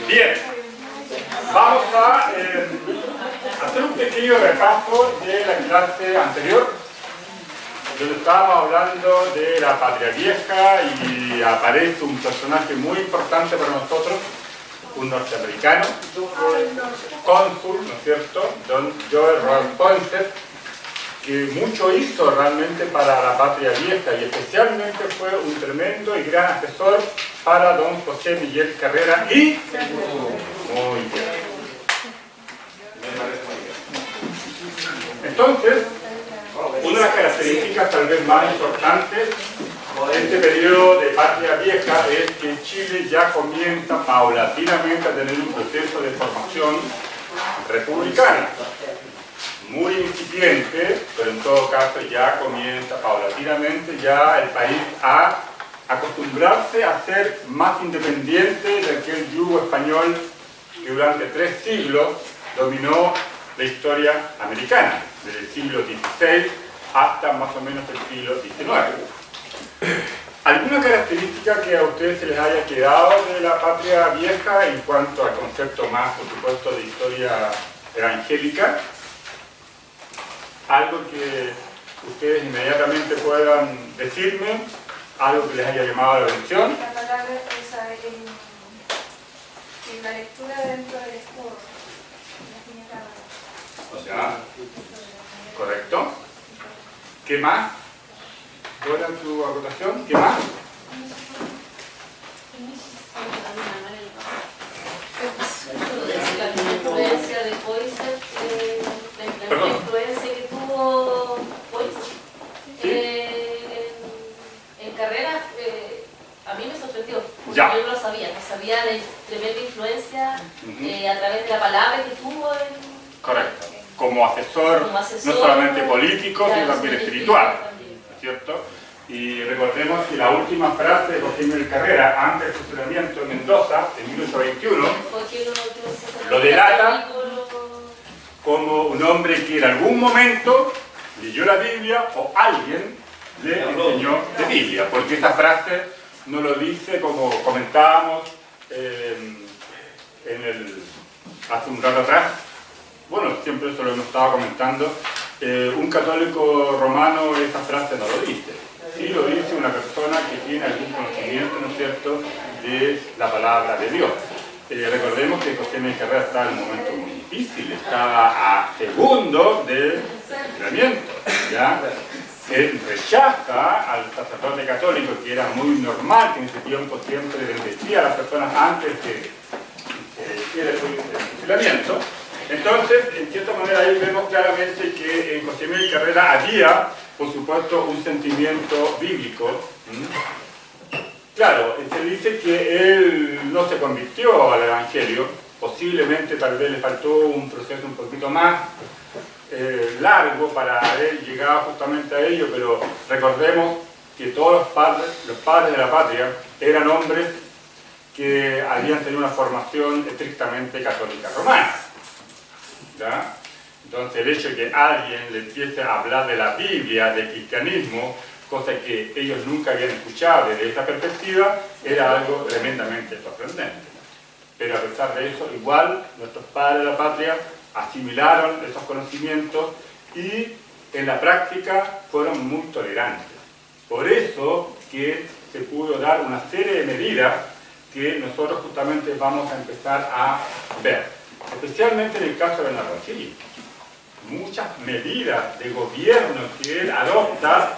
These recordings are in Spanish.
Bien, vamos a hacer un pequeño repaso de la clase anterior, donde estábamos hablando de la Patria Vieja y aparece un personaje muy importante para nosotros, un norteamericano, cónsul, ¿no es cierto?, Don Joel Ross Poinsett, que mucho hizo realmente para la Patria Vieja y especialmente fue un tremendo y gran asesor para don José Miguel Carrera y... Muy bien. Entonces, una de las características tal vez más importantes de este periodo de Patria Vieja es que Chile ya comienza paulatinamente a tener un proceso de formación republicana. Muy incipiente, pero en todo caso ya comienza paulatinamente ya el país a acostumbrarse a ser más independiente de aquel yugo español que durante 3 siglos dominó la historia americana, desde el siglo XVI hasta más o menos el siglo XIX. ¿Alguna característica que a ustedes se les haya quedado de la Patria Vieja en cuanto al concepto más, por supuesto, de historia evangélica? Algo que ustedes inmediatamente puedan decirme, algo que les haya llamado la atención. La palabra esa en la lectura dentro del escudo. Ya, correcto. ¿Qué más? ¿Cuál es su acotación? ¿Qué más? La influencia de Poinsett, la influencia que tuvo Poinsett en carrera, a mí me sorprendió, porque Ya. yo no lo sabía, no sabía de tremenda influencia a través de la palabra que tuvo en... Correcto. Como asesor, no solamente político, sino también espiritual, ¿no es cierto? Y recordemos que la última frase de José Miguel Carrera, antes del fusilamiento en Mendoza, en 1821, lo delata como un hombre que en algún momento leyó la Biblia o alguien le enseñó de Biblia, porque esa frase no lo dice como comentábamos hace un rato atrás. Bueno, siempre eso lo hemos estado comentando. Un católico romano esa frase no lo dice. Sí lo dice una persona que tiene algún conocimiento, ¿no es cierto?, de la palabra de Dios. Recordemos que José Miguel Carrera estaba en un momento muy difícil, estaba a segundo del fusilamiento, ¿ya? Él rechaza al sacerdote católico, que era muy normal, que en ese tiempo siempre bendecía a las personas antes que hiciera el fusilamiento. Entonces, en cierta manera, ahí vemos claramente que en José Miguel Carrera había, por supuesto, un sentimiento bíblico. Claro, se dice que él no se convirtió al Evangelio, posiblemente tal vez le faltó un proceso un poquito más largo para haber llegado justamente a ello, pero recordemos que todos los padres de la patria eran hombres que habían tenido una formación estrictamente católica romana. ¿Ya? Entonces el hecho de que alguien le empiece a hablar de la Biblia, del cristianismo, cosa que ellos nunca habían escuchado desde esa perspectiva, era algo tremendamente sorprendente. Pero a pesar de eso, igual nuestros padres de la patria asimilaron esos conocimientos y en la práctica fueron muy tolerantes. Por eso que se pudo dar una serie de medidas que nosotros justamente vamos a empezar a ver. Especialmente en el caso de Bernardo O'Higgins. Muchas medidas de gobierno que él adopta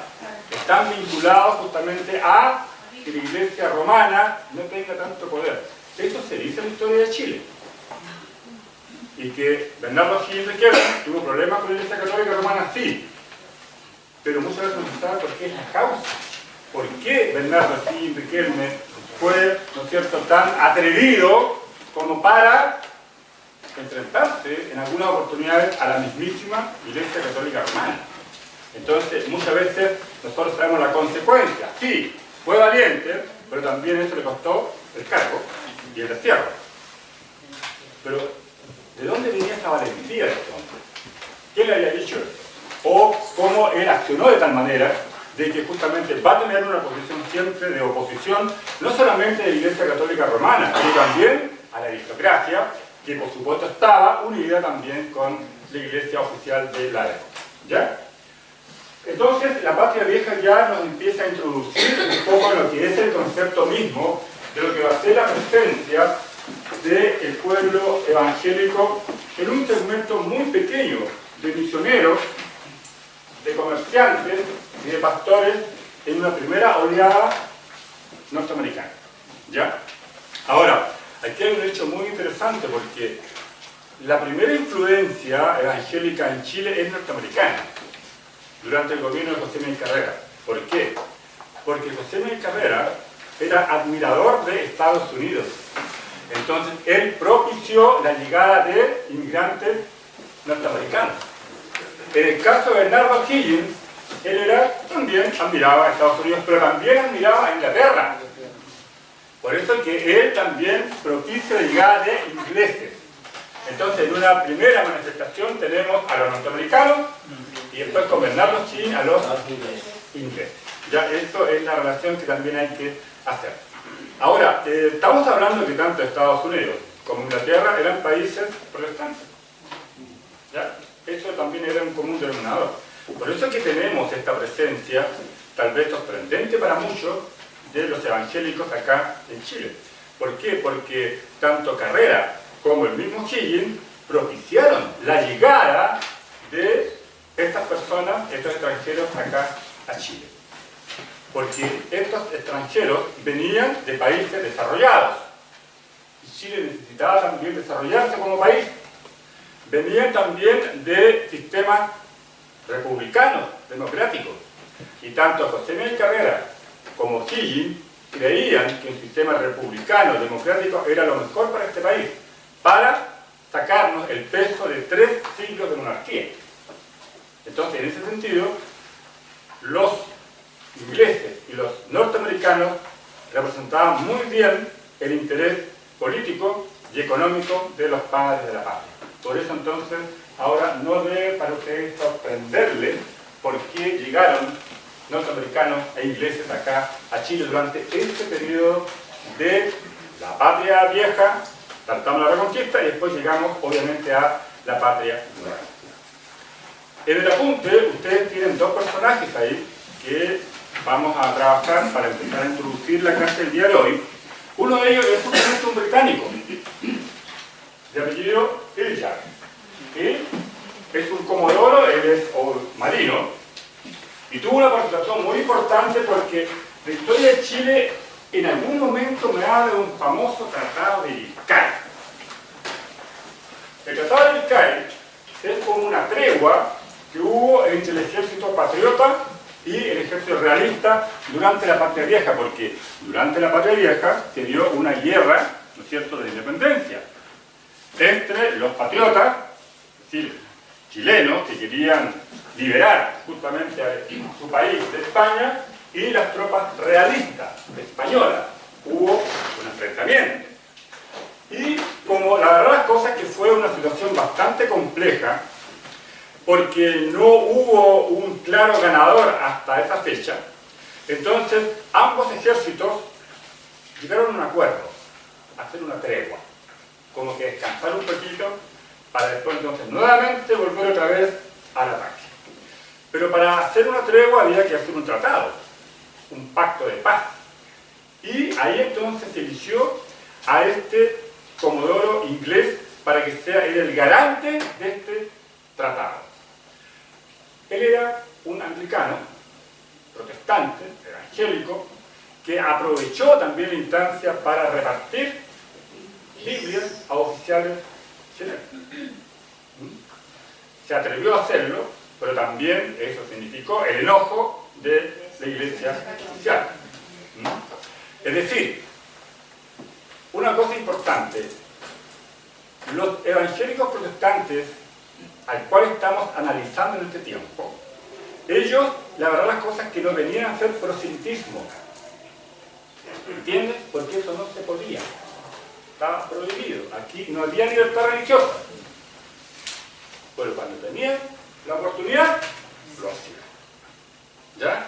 están vinculados justamente a que la Iglesia romana no tenga tanto poder. Esto se dice en la historia de Chile. Y que Bernardo O'Higgins Riquelme tuvo problemas con la Iglesia Católica Romana, sí. Pero muchas veces no se sabe por qué es la causa. ¿Por qué Bernardo O'Higgins Riquelme fue, ¿no es cierto?, tan atrevido como para enfrentarse en algunas oportunidades a la mismísima Iglesia Católica Romana? Entonces, muchas veces nosotros sabemos la consecuencia. Sí, fue valiente, pero también eso le costó el cargo y el destierro. Pero, ¿de dónde venía esa valentía de este hombre? ¿Quién le había dicho eso? O cómo él accionó de tal manera de que justamente va a tener una posición siempre de oposición, no solamente de la Iglesia Católica Romana, sino también a la aristocracia, que por supuesto estaba unida también con la iglesia oficial de la época. ¿Ya? Entonces, la patria vieja ya nos empieza a introducir un poco en lo que es el concepto mismo de lo que va a ser la presencia del pueblo evangélico en un segmento muy pequeño de misioneros, de comerciantes y de pastores en una primera oleada norteamericana. ¿Ya? Ahora, aquí hay un hecho muy interesante porque la primera influencia evangélica en Chile es norteamericana, durante el gobierno de José Miguel Carrera. ¿Por qué? Porque José Miguel Carrera era admirador de Estados Unidos. Entonces, él propició la llegada de inmigrantes norteamericanos. En el caso de Bernardo Higgins, él también admiraba a Estados Unidos, pero también admiraba a Inglaterra. Por eso es que él también propició la llegada de ingleses. Entonces, en una primera manifestación tenemos a los norteamericanos y después con Bernardo Higgins a los ingleses. Ya, eso es la relación que también hay que hacer. Ahora, estamos hablando que tanto Estados Unidos como Inglaterra eran países protestantes. ¿Ya? Eso también era un común denominador. Por eso es que tenemos esta presencia, tal vez sorprendente para muchos, de los evangélicos acá en Chile. ¿Por qué? Porque tanto Carrera como el mismo Higgins propiciaron la llegada de estas personas, estos extranjeros acá a Chile. Porque estos extranjeros venían de países desarrollados. Y Chile necesitaba también desarrollarse como país. Venían también de sistemas republicanos, democráticos. Y tanto José Miguel Carrera como Higgins creían que un sistema republicano, democrático, era lo mejor para este país, para sacarnos el peso de 3 siglos de monarquía. Entonces, en ese sentido, los ingleses y los norteamericanos representaban muy bien el interés político y económico de los padres de la patria. Por eso entonces, ahora no debe para ustedes sorprenderles por qué llegaron norteamericanos e ingleses acá a Chile durante este periodo de la patria vieja, saltamos la reconquista y después llegamos obviamente a la patria nueva. En el apunte ustedes tienen 2 personajes ahí que vamos a trabajar para empezar a introducir la clase del día de hoy. Uno de ellos es justamente un británico de apellido Eljar. Es un comodoro, él es marino y tuvo una participación muy importante porque la historia de Chile en algún momento me habla de un famoso tratado de Ircay. El tratado de Ircay es como una tregua que hubo entre el ejército patriota y el ejército realista durante la Patria Vieja, porque durante la Patria Vieja se dio una guerra, ¿no es cierto?, de independencia entre los patriotas, es decir, chilenos que querían liberar justamente a su país de España, y las tropas realistas españolas. Hubo un enfrentamiento. Y como la verdad las cosas que fue una situación bastante compleja, porque no hubo un claro ganador hasta esa fecha, entonces ambos ejércitos llegaron a un acuerdo, a hacer una tregua, como que descansar un poquito para después entonces nuevamente volver otra vez al ataque. Pero para hacer una tregua había que hacer un tratado, un pacto de paz. Y ahí entonces se eligió a este comodoro inglés para que sea él el garante de este tratado. Él era un anglicano, protestante, evangélico, que aprovechó también la instancia para repartir Biblias a oficiales chilenos. Se atrevió a hacerlo, pero también eso significó el enojo de la iglesia oficial. Es decir, una cosa importante, los evangélicos protestantes al cual estamos analizando en este tiempo, ellos, la verdad las cosas que no venían a hacer proselitismo, ¿entiendes? Porque eso no se podía, estaba prohibido, aquí no había libertad religiosa, pero cuando tenían la oportunidad, lo hacían, ¿ya?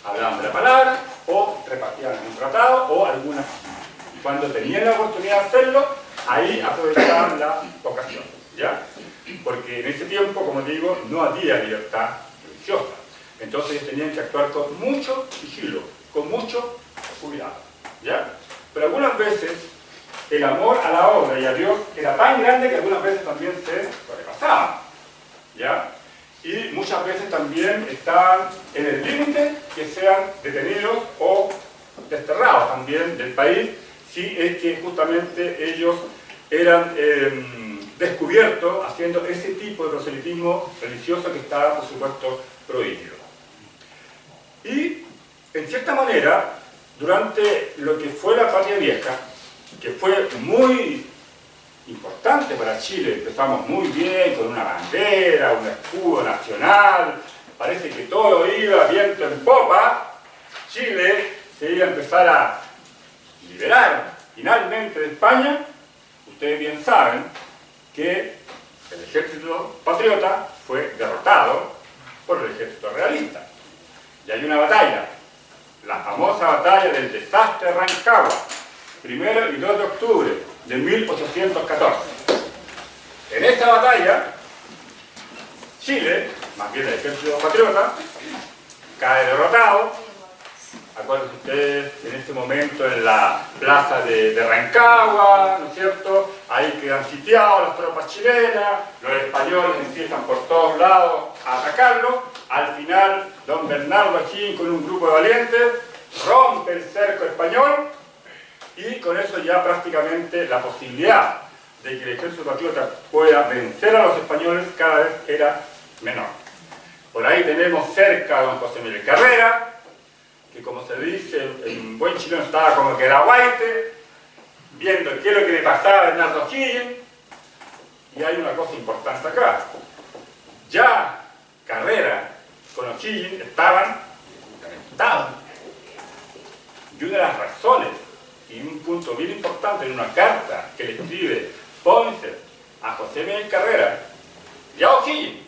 Hablaban de la palabra, o repartían un tratado, o alguna. Cuando tenían la oportunidad de hacerlo, ahí aprovechaban la ocasión, ¿ya? Porque en ese tiempo, como digo, no había libertad religiosa. Entonces ellos tenían que actuar con mucho sigilo, con mucho cuidado, ¿ya? Pero algunas veces el amor a la obra y a Dios era tan grande que algunas veces también se sobrepasaba, ¿ya? Y muchas veces también estaban en el límite que sean detenidos o desterrados también del país, si es que justamente ellos eran descubiertos haciendo ese tipo de proselitismo religioso que estaba, por supuesto, prohibido. Y, en cierta manera, durante lo que fue la Patria Vieja, que fue muy importante para Chile, empezamos muy bien con una bandera, un escudo nacional, parece que todo iba viento en popa. Chile se iba a empezar a liberar finalmente de España. Ustedes bien saben que el ejército patriota fue derrotado por el ejército realista. Y hay una batalla, la famosa batalla del desastre de Rancagua, 1 y 2 de octubre de 1814. En esta batalla, Chile, más bien el ejército patriota, cae derrotado. Acuérdense ustedes, en este momento en la plaza de Rancagua, ¿no es cierto? Ahí quedan sitiados las tropas chilenas, los españoles empiezan por todos lados a atacarlos. Al final, don Bernardo O'Higgins, con un grupo de valientes, rompe el cerco español y con eso ya prácticamente la posibilidad de que el ejército patriota pueda vencer a los españoles cada vez era menor. Por ahí tenemos cerca a don José Miguel Carrera, que como se dice en buen chileno estaba como que era guaite, viendo qué es lo que le pasaba a Bernardo O'Higgins. Y hay una cosa importante acá. Ya Carrera con O'Higgins estaban conectados. Y una de las razones, y un punto bien importante en una carta que le escribe Poinsett a José Miguel Carrera y a O'Higgins,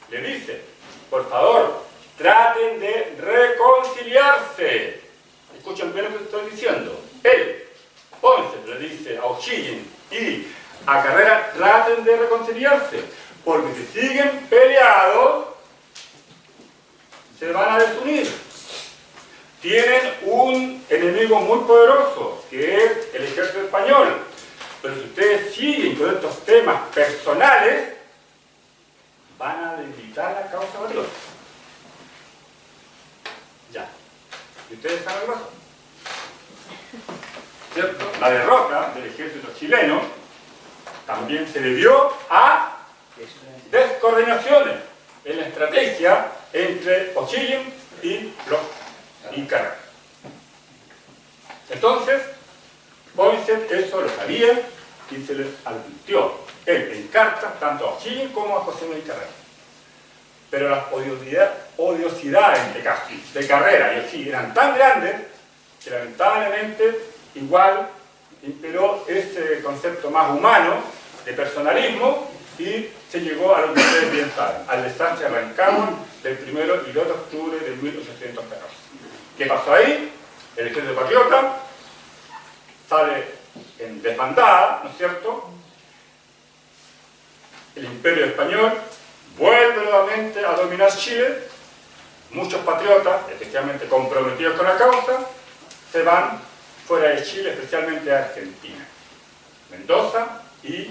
le dice, por favor, traten de reconciliarse. Escuchen bien lo que estoy diciendo. Él, Poinsett, le dice a O'Higgins y a Carrera, traten de reconciliarse, porque si siguen peleados, se van a desunir. Tienen un enemigo muy poderoso, que es el ejército español. Pero si ustedes siguen con estos temas personales, van a debilitar la causa patriota. Ya. ¿Y ustedes saben la razón? ¿Cierto? La derrota del ejército chileno también se debió a descoordinaciones en la estrategia entre O'Higgins y los Carrera. Entonces, Poinsett eso lo sabía y se les advirtió. Él en cartas tanto a O'Higgins como a José Miguel Carrera. Pero las odiosidades de Carrera y O'Higgins eran tan grandes que lamentablemente igual imperó ese concepto más humano de personalismo y se llegó a lo que ustedes bien saben, al desastre de Rancagua del 1 y 2 de octubre de 1814. ¿Qué pasó ahí? El ejército patriota sale en desbandada, ¿no es cierto? El imperio español vuelve nuevamente a dominar Chile. Muchos patriotas, especialmente comprometidos con la causa, se van fuera de Chile, especialmente a Argentina, Mendoza y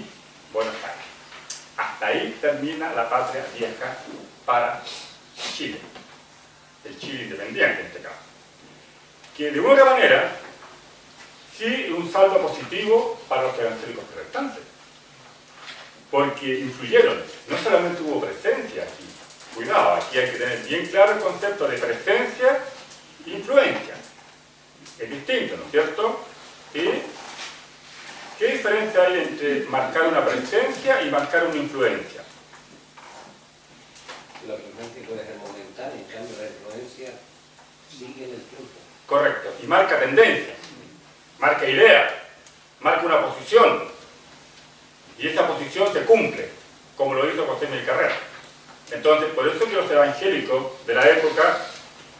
Buenos Aires. Hasta ahí termina la Patria Vieja para Chile, el Chile independiente en este caso. Que de una manera, sí, un saldo positivo para los evangélicos protestantes, porque influyeron, no solamente hubo presencia aquí, cuidado, aquí hay que tener bien claro el concepto de presencia e influencia. Es distinto, ¿no es cierto? ¿Y qué diferencia hay entre marcar una presencia y marcar una influencia? La presencia puede ser momentánea, en cambio la influencia sigue en el tiempo. Correcto, y marca tendencia, marca idea, marca una posición, y esa posición se cumple, como lo hizo José Miguel Carrera. Entonces, por eso que los evangélicos de la época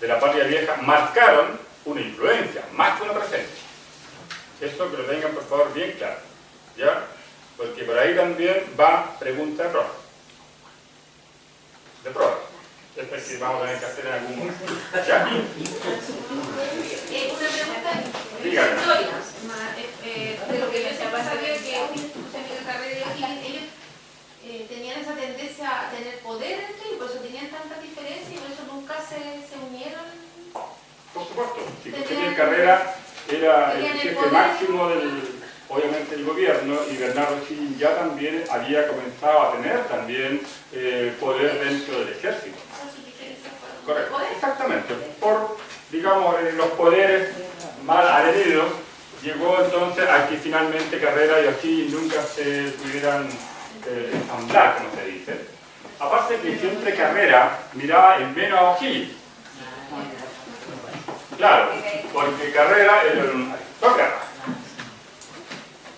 de la Patria Vieja marcaron una influencia, más que una presencia. Eso que lo tengan por favor bien claro. ¿ya? Porque por ahí también va pregunta de prueba. De prueba. Es el que vamos a tener que hacer en algún momento. ¿Ya? Una pregunta Dígame. historia. De lo que yo siempre sabía que Miguel Carrera y ellos tenían esa tendencia a tener poder entre ellos, por eso tenían tantas diferencias y por eso nunca se unieron. Por supuesto. Si Miguel Carrera era el jefe máximo obviamente el gobierno, y Bernardo O'Higgins ya también había comenzado a tener también poder dentro del ejército. Correcto, exactamente. Por, digamos, los poderes mal adheridos, llegó entonces a que finalmente Carrera y O'Higgins nunca se pudieran ensamblar, como se dice. Aparte que siempre Carrera miraba en menos a O'Higgins. Claro, porque Carrera era un aristócrata.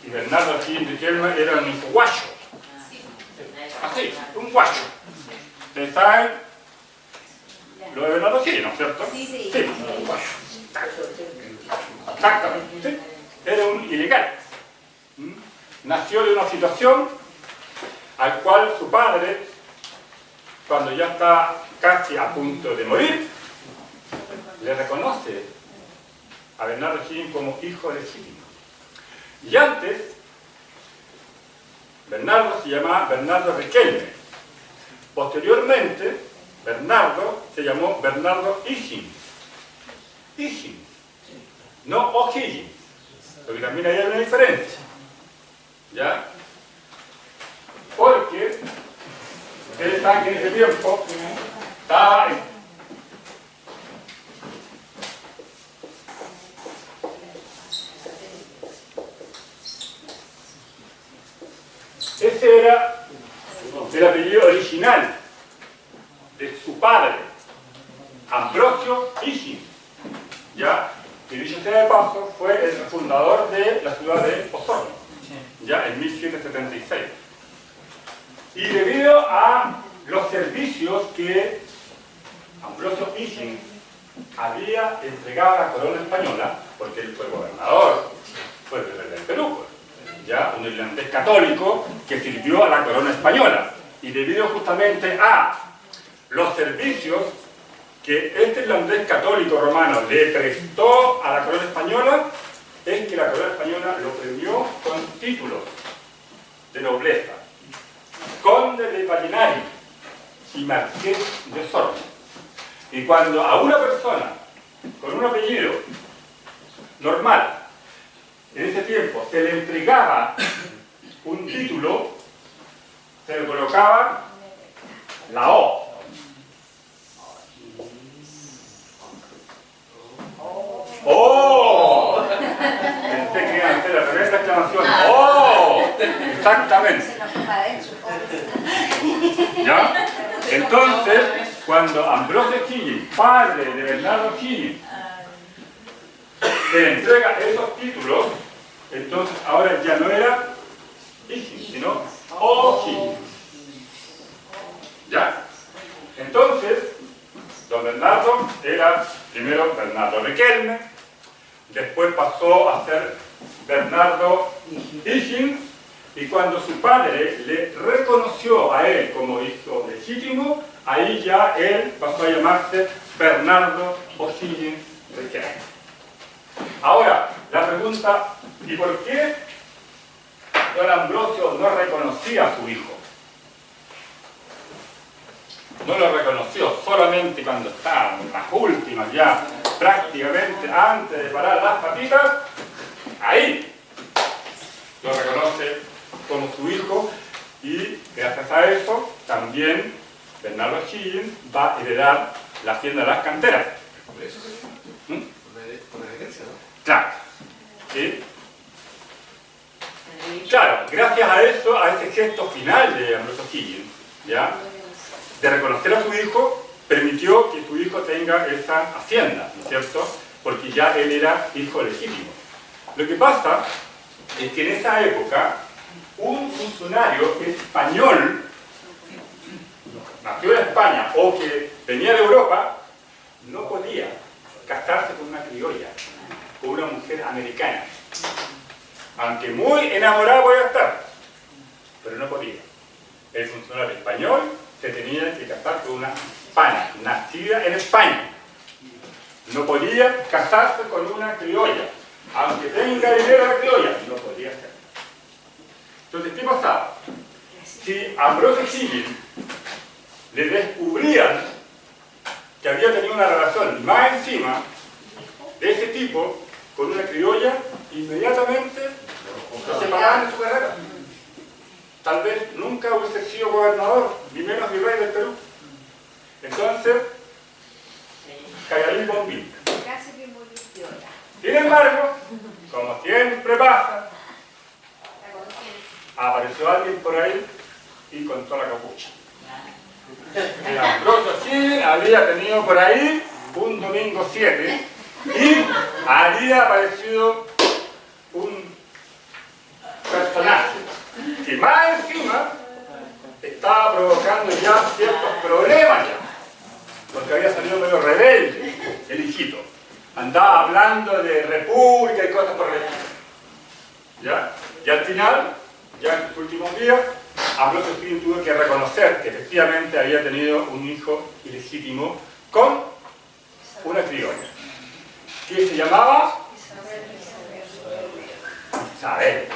Y Bernardo O'Higgins Riquelme era un guacho. Así, un guacho. ¿Ustedes saben lo de Bernardo O'Higgins, ¿no es cierto? Sí. Sí, un guacho. Exactamente. ¿Sí? Era un ilegal. Nació de una situación al cual su padre, cuando ya está casi a punto de morir, le reconoce a Bernardo O'Higgins como hijo legítimo. Y antes, Bernardo se llamaba Bernardo Riquelme. Posteriormente, Bernardo se llamó Bernardo Higgins. Higgins, no O'Higgins, porque también hay una diferencia. ¿Ya? Porque ustedes saben que en ese tiempo estaba ese era el apellido original de su padre, Ambrosio Higgins, ¿ya? Y dicho sea de paso, fue el fundador de la ciudad de Osorno, ya en 1776. Y debido a los servicios que Ambrosio Higgins había entregado a la corona española, porque él fue gobernador, fue el rey del Perú, ya un irlandés católico que sirvió a la corona española, y debido justamente a los servicios que este irlandés católico romano le prestó a la corona española, es que la corona española lo premió con títulos de nobleza: conde de Palinari y marqués de Osorno. Y cuando a una persona con un apellido normal en ese tiempo se le entregaba un título, se le colocaba la O. ¡Oh! Pensé que iban a hacer la tremenda exclamación. ¡Oh! Exactamente. ¿Ya? Entonces, cuando Ambrosio Higgins, padre de Bernardo Higgins, le entrega esos títulos, entonces ahora ya no era Higgins, sino O'Higgins. ¿Ya? Entonces, don Bernardo era primero Bernardo Riquelme, después pasó a ser Bernardo Higgins, y cuando su padre le reconoció a él como hijo legítimo, ahí ya él pasó a llamarse Bernardo O'Higgins Riquelme. Ahora, la pregunta, ¿y por qué don Ambrosio no reconocía a su hijo? No lo reconoció solamente cuando estaba en las últimas, ya prácticamente antes de parar las patitas, ahí lo reconoce como su hijo, y gracias a eso también Bernardo Higgins va a heredar la hacienda de las canteras. ¿Por eso? Por la herencia, ¿no? Claro. ¿Sí? Claro, gracias a eso, a ese gesto final de Ambrosio Higgins, ¿ya?, de reconocer a su hijo, permitió que su hijo tenga esa hacienda, ¿no es cierto?, porque ya él era hijo legítimo. Lo que pasa es que en esa época, un funcionario español, nació en España o que venía de Europa, no podía casarse con una criolla, con una mujer americana. aunque muy enamorado podía estar, pero no podía. El funcionario español se tenía que casar con una hispana, nacida en España. No podía casarse con una criolla, aunque tenga dinero de criolla, no podía hacerlo. Entonces, ¿qué pasaba? Si Ambrosio Higgins le descubrían que había tenido una relación más encima de ese tipo con una criolla, inmediatamente lo separaban de su carrera. Tal vez nunca hubiese sido gobernador, ni menos virrey del Perú. Entonces, callarín bombín. Casi que murió piola. Sin embargo, como siempre pasa, apareció alguien por ahí y contó la capucha. El Ambrosio Higgins había tenido por ahí un domingo 7 y había aparecido un personaje que más encima estaba provocando ya ciertos problemas ya, porque había salido medio rebelde el hijito, andaba hablando de república y cosas por el estilo, ¿ya? Y al final, ya en sus últimos días, Ambrosio Higgins tuvo que reconocer que efectivamente había tenido un hijo ilegítimo con una criolla que se llamaba Isabel.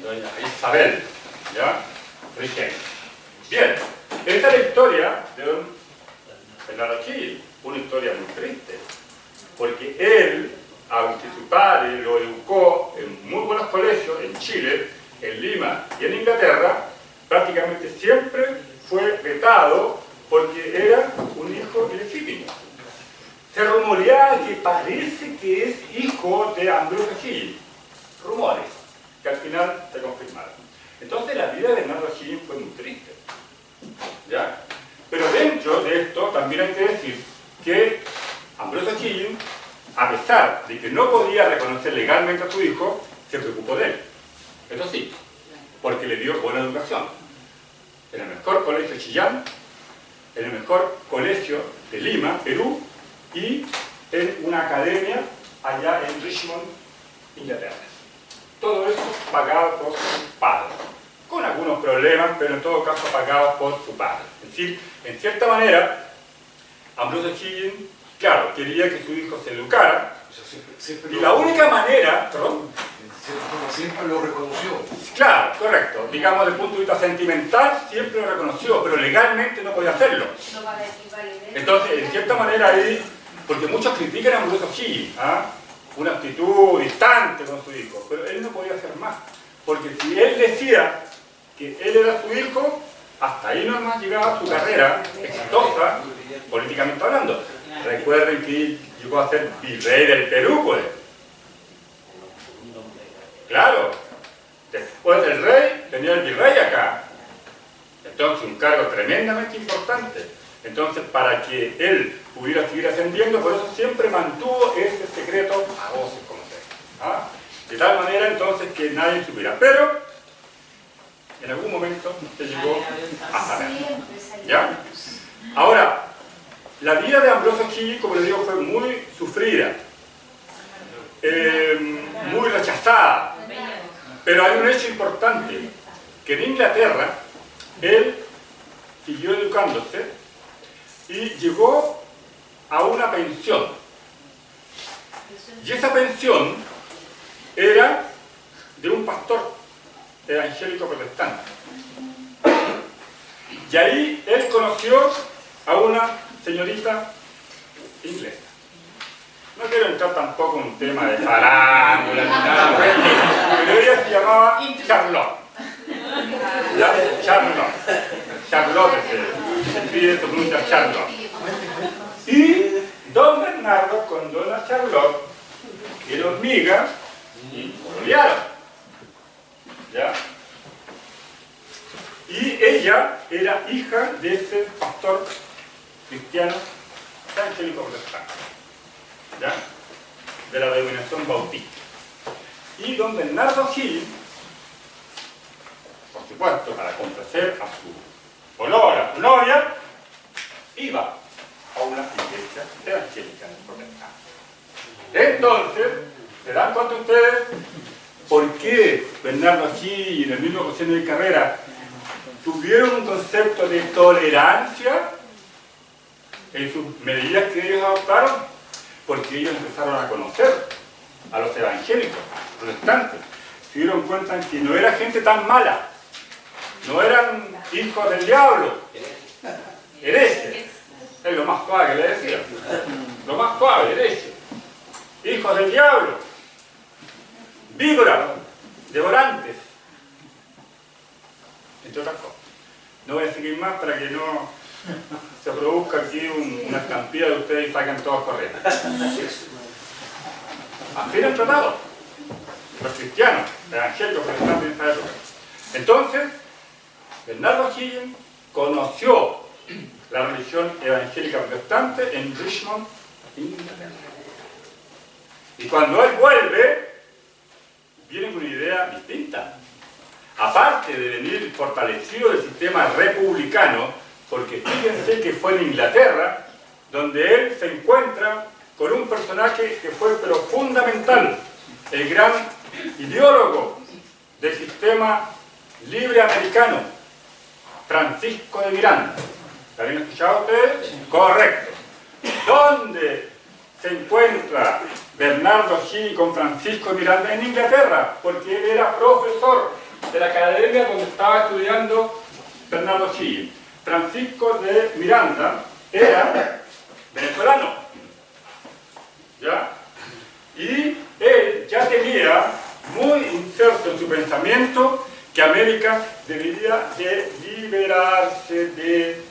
Doña Isabel, ¿ya? Riquelme. Bien, esta es la historia de don Bernardo Higgins, una historia muy triste, porque él, aunque su padre lo educó en muy buenos colegios en Chile, en Lima y en Inglaterra, prácticamente siempre fue vetado porque era un hijo ilegítimo. Se rumoreaba que parece que es hijo de Ambrosio Higgins. Rumores que al final se confirmaron. Entonces la vida de Bernardo Higgins fue muy triste, ¿ya? Pero dentro de esto también hay que decir que Ambrosio Higgins, a pesar de que no podía reconocer legalmente a su hijo, se preocupó de él. Eso sí, porque le dio buena educación. En el mejor colegio de Chillán, en el mejor colegio de Lima, Perú, y en una academia allá en Richmond, Inglaterra. Todo eso pagado por su padre, con algunos problemas, pero en todo caso pagado por su padre. Es decir, en cierta manera, Ambrosio Higgins, claro, quería que su hijo se educara, y la única manera, perdón, siempre lo reconoció. claro, correcto, digamos desde el punto de vista sentimental siempre lo reconoció, pero legalmente no podía hacerlo. No va a decir validez. Entonces, en cierta manera ahí, porque muchos critican a Ambrosio Higgins, ¿ah? Una actitud distante con su hijo, pero él no podía hacer más, porque si él decía que él era su hijo, hasta ahí nomás llegaba su carrera exitosa, políticamente hablando. Recuerden que llegó a ser virrey del Perú, pues. Claro, después del rey tenía el virrey acá. Entonces un cargo tremendamente importante. Entonces para que él pudiera seguir ascendiendo, por eso siempre mantuvo ese secreto a voces, como sea. ¿Ah? De tal manera entonces que nadie supiera. Pero en algún momento se llegó a saber. ¿Ya? Ahora, la vida de Ambrosio Higgins, como les digo, fue muy sufrida, muy rechazada. Pero hay un hecho importante, que en Inglaterra él siguió educándose y llegó a una pensión. Y esa pensión era de un pastor evangélico protestante. Y ahí él conoció a una señorita inglesa. No quiero entrar tampoco en un tema de farándula ni nada, pero ella se llamaba Charlotte. ¿Ya? Charlotte. Charlotte se pide, se pronuncia Charlotte. Y don Bernardo con dona Charlotte eran amigas y pololearon. ¿Ya? Y ella era hija de ese pastor cristiano evangélico protestante, ¿ya? De la denominación bautista. Y don Bernardo Higgins, por supuesto, para complacer a su polola, a su novia, iba a una iglesia evangélica protestante. Entonces, ¿se dan cuenta ustedes? qué Bernardo O'Higgins y el mismo José Miguel Carrera tuvieron un concepto de tolerancia en sus medidas que ellos adoptaron? Porque ellos empezaron a conocer a los evangélicos, protestantes. Se dieron cuenta que no era gente tan mala, no eran hijos del diablo, herejes. Es lo más suave que le decía. Lo más suave, herejes. Hijos del diablo, víboras, devorantes, entre otras cosas. No voy a seguir más para que no se produzca aquí una estampida de ustedes y salgan todos corriendo. Así eran tratados los cristianos, evangélicos, protestantes en esa época. Entonces, Bernardo O'Higgins conoció la religión evangélica protestante en Richmond, Inglaterra. Y cuando él vuelve, viene con una idea distinta. Aparte de venir fortalecido del sistema republicano, porque fíjense que fue en Inglaterra donde él se encuentra con un personaje que fue pero fundamental, el gran ideólogo del sistema libre americano, Francisco de Miranda. ¿La habían escuchado ustedes? Correcto. ¿Dónde se encuentra Bernardo O'Higgins con Francisco de Miranda? En Inglaterra, porque él era profesor de la academia donde estaba estudiando Bernardo O'Higgins. Francisco de Miranda era venezolano, ¿ya? Y él ya tenía muy inserto en su pensamiento que América debería de liberarse del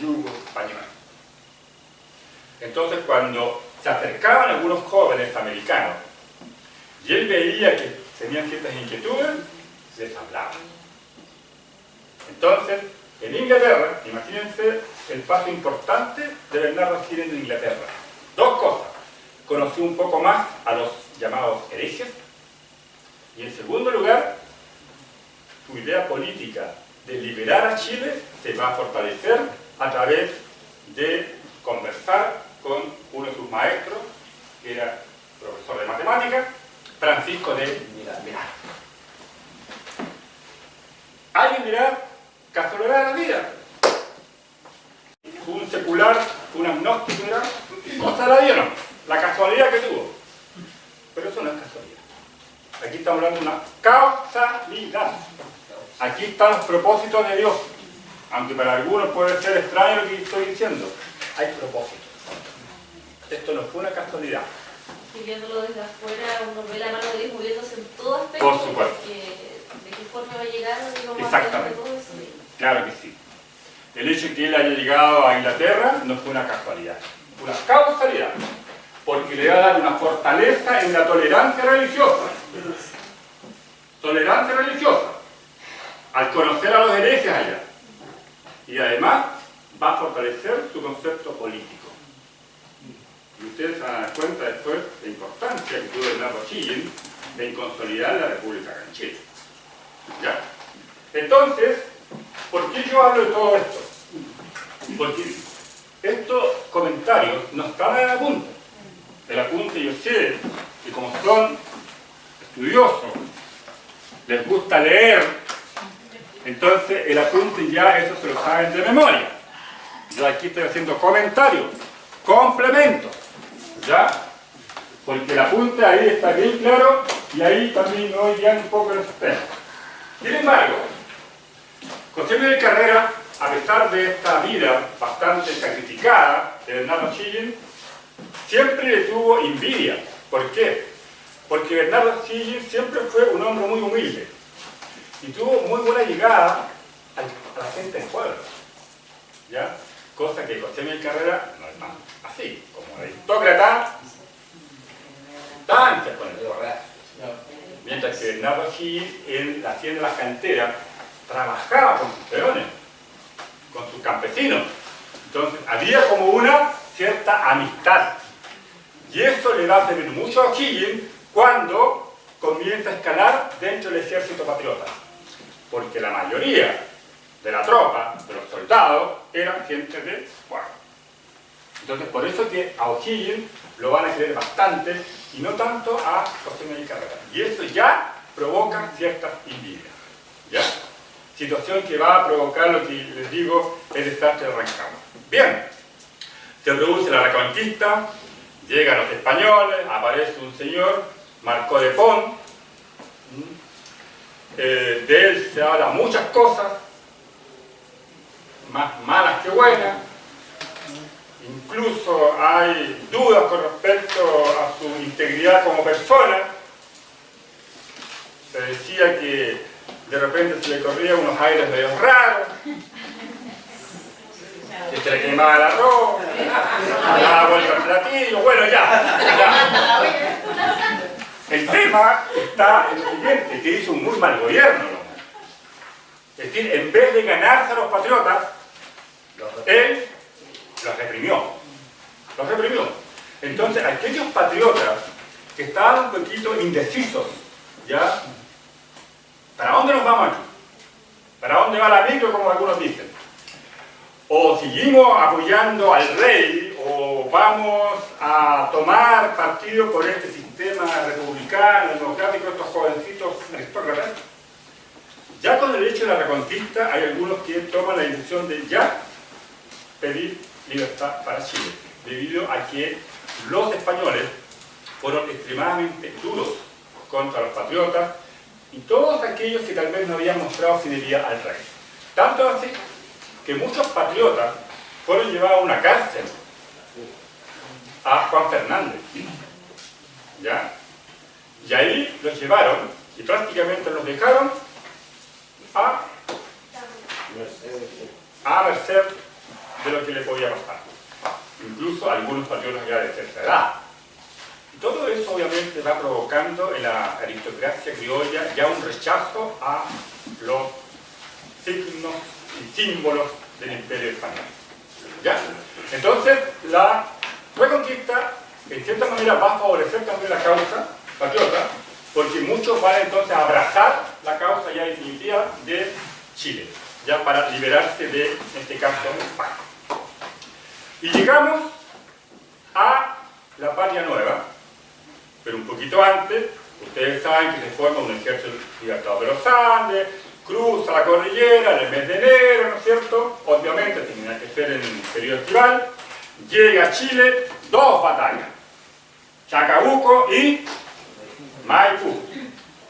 yugo español. Entonces, cuando se acercaban algunos jóvenes americanos y él veía que tenían ciertas inquietudes, les hablaba. Entonces, en Inglaterra, imagínense el paso importante de Bernardo O'Higgins en Inglaterra. Dos cosas. Conoció un poco más a los llamados herejes y, en segundo lugar, su idea política de liberar a Chile se va a fortalecer a través de conversar con uno de sus maestros, que era profesor de matemáticas, Francisco de Miranda. Alguien dirá, casualidad de la vida. Un secular, un agnóstico dirá, cosa de la vida no, la casualidad que tuvo. Pero eso no es casualidad. Aquí estamos hablando de una causalidad. Aquí están los propósitos de Dios. Aunque para algunos puede ser extraño lo que estoy diciendo, hay propósitos. Esto no fue una casualidad. Y viéndolo desde afuera, uno ve la mano de Dios moviéndose en todo aspecto. Por supuesto. De qué forma va a llegar, digamos, Exactamente. todo eso. Claro que sí. El hecho de que él haya llegado a Inglaterra no fue una casualidad, fue una causalidad, porque le va a dar una fortaleza en la tolerancia religiosa. Tolerancia religiosa, al conocer a los herejes allá. Y además va a fortalecer su concepto político. Y ustedes se van a dar cuenta después de la importancia que tuvo Bernardo O'Higgins en consolidar la República acá en Chile. ¿Ya? Entonces, ¿por qué yo hablo de todo esto? Porque estos comentarios no están en el apunte. El apunte, yo sé que como son estudiosos, les gusta leer, entonces el apunte ya eso se lo saben de memoria. Yo aquí estoy haciendo comentarios, complementos, ¿ya? Porque el apunte ahí está bien claro y ahí también no ya un poco en esos temas. Sin embargo, José Miguel Carrera, a pesar de esta vida bastante sacrificada de Bernardo O'Higgins, siempre le tuvo envidia. ¿Por qué? Porque Bernardo O'Higgins siempre fue un hombre muy humilde y tuvo muy buena llegada a la gente del pueblo, ¿ya? Cosa que José Miguel Carrera no es más así, como aristócrata, tan con el mientras que Bernardo O'Higgins en la hacienda de las canteras trabajaba con sus peones, con sus campesinos. Entonces había como una cierta amistad. Y eso le va a servir mucho a O'Higgins cuando comienza a escalar dentro del ejército patriota. Porque la mayoría de la tropa, de los soldados, eran gente de fuera. Entonces por eso que a O'Higgins lo van a querer bastante y no tanto a José Miguel Carrera. Y eso ya provoca ciertas envidias, ¿ya? Situación que va a provocar lo que les digo, el desastre de Rancagua. Bien, se produce la Reconquista, llegan los españoles, aparece un señor, Marcó de Pont, de él se habla muchas cosas, más malas que buenas, incluso hay dudas con respecto a su integridad como persona. Se decía que de repente se le corrían unos aires medio raros, que se le quemaba el arroz, daba vuelta al platillo, bueno ya. El tema está en lo siguiente, que hizo un muy mal gobierno, ¿no? Es decir, en vez de ganarse a los patriotas, él los reprimió. Los reprimió. Entonces, aquellos patriotas que estaban un poquito indecisos, ¿ya? ¿Para dónde nos vamos aquí? ¿Para dónde va la micro, como algunos dicen? O seguimos apoyando al rey, o vamos a tomar partido por este sistema republicano, democrático, estos jovencitos aristócratas. Ya con el hecho de la Reconquista hay algunos que toman la decisión de ya pedir libertad para Chile, debido a que los españoles fueron extremadamente duros contra los patriotas y todos aquellos que tal vez no habían mostrado fidelidad al rey. Tanto así que muchos patriotas fueron llevados a una cárcel, a Juan Fernández, ¿ya? Y ahí los llevaron y prácticamente los dejaron a merced de lo que le podía pasar. Incluso algunos patriotas ya de tercera edad. Y todo eso obviamente va provocando en la aristocracia criolla ya un rechazo a los signos y símbolos del Imperio Español. ¿Ya? Entonces, la Reconquista, en cierta manera, va a favorecer también la causa patriota, porque muchos van entonces a abrazar la causa ya definitiva de Chile, ya para liberarse de, en este caso, España. Y llegamos a la Patria Nueva, pero un poquito antes. Ustedes saben que se forma un ejército libertador de los Andes, cruza la cordillera en el mes de enero, ¿no es cierto? Obviamente tenía que ser en el periodo estival. Llega a Chile, 2 batallas, Chacabuco y Maipú.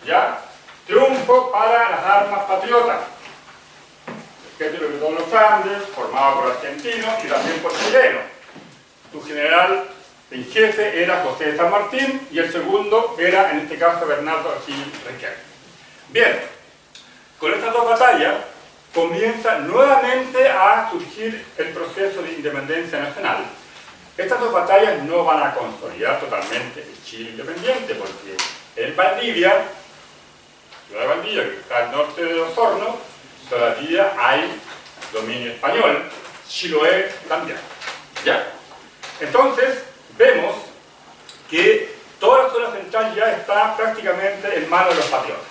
¿Ya? Triunfo para las armas patriotas. El ejército libertador de los Andes, formado por argentinos y también por chilenos. Su general en jefe era José de San Martín y el segundo era, en este caso, Bernardo O'Higgins Riquelme. Bien, con estas 2 batallas comienza nuevamente a surgir el proceso de independencia nacional. Estas 2 batallas no van a consolidar totalmente el Chile independiente, porque en Valdivia, ciudad de Valdivia, que está al norte de Osorno, todavía hay dominio español, Chiloé también. ¿Ya? Entonces, vemos que toda la zona central ya está prácticamente en manos de los patriotas.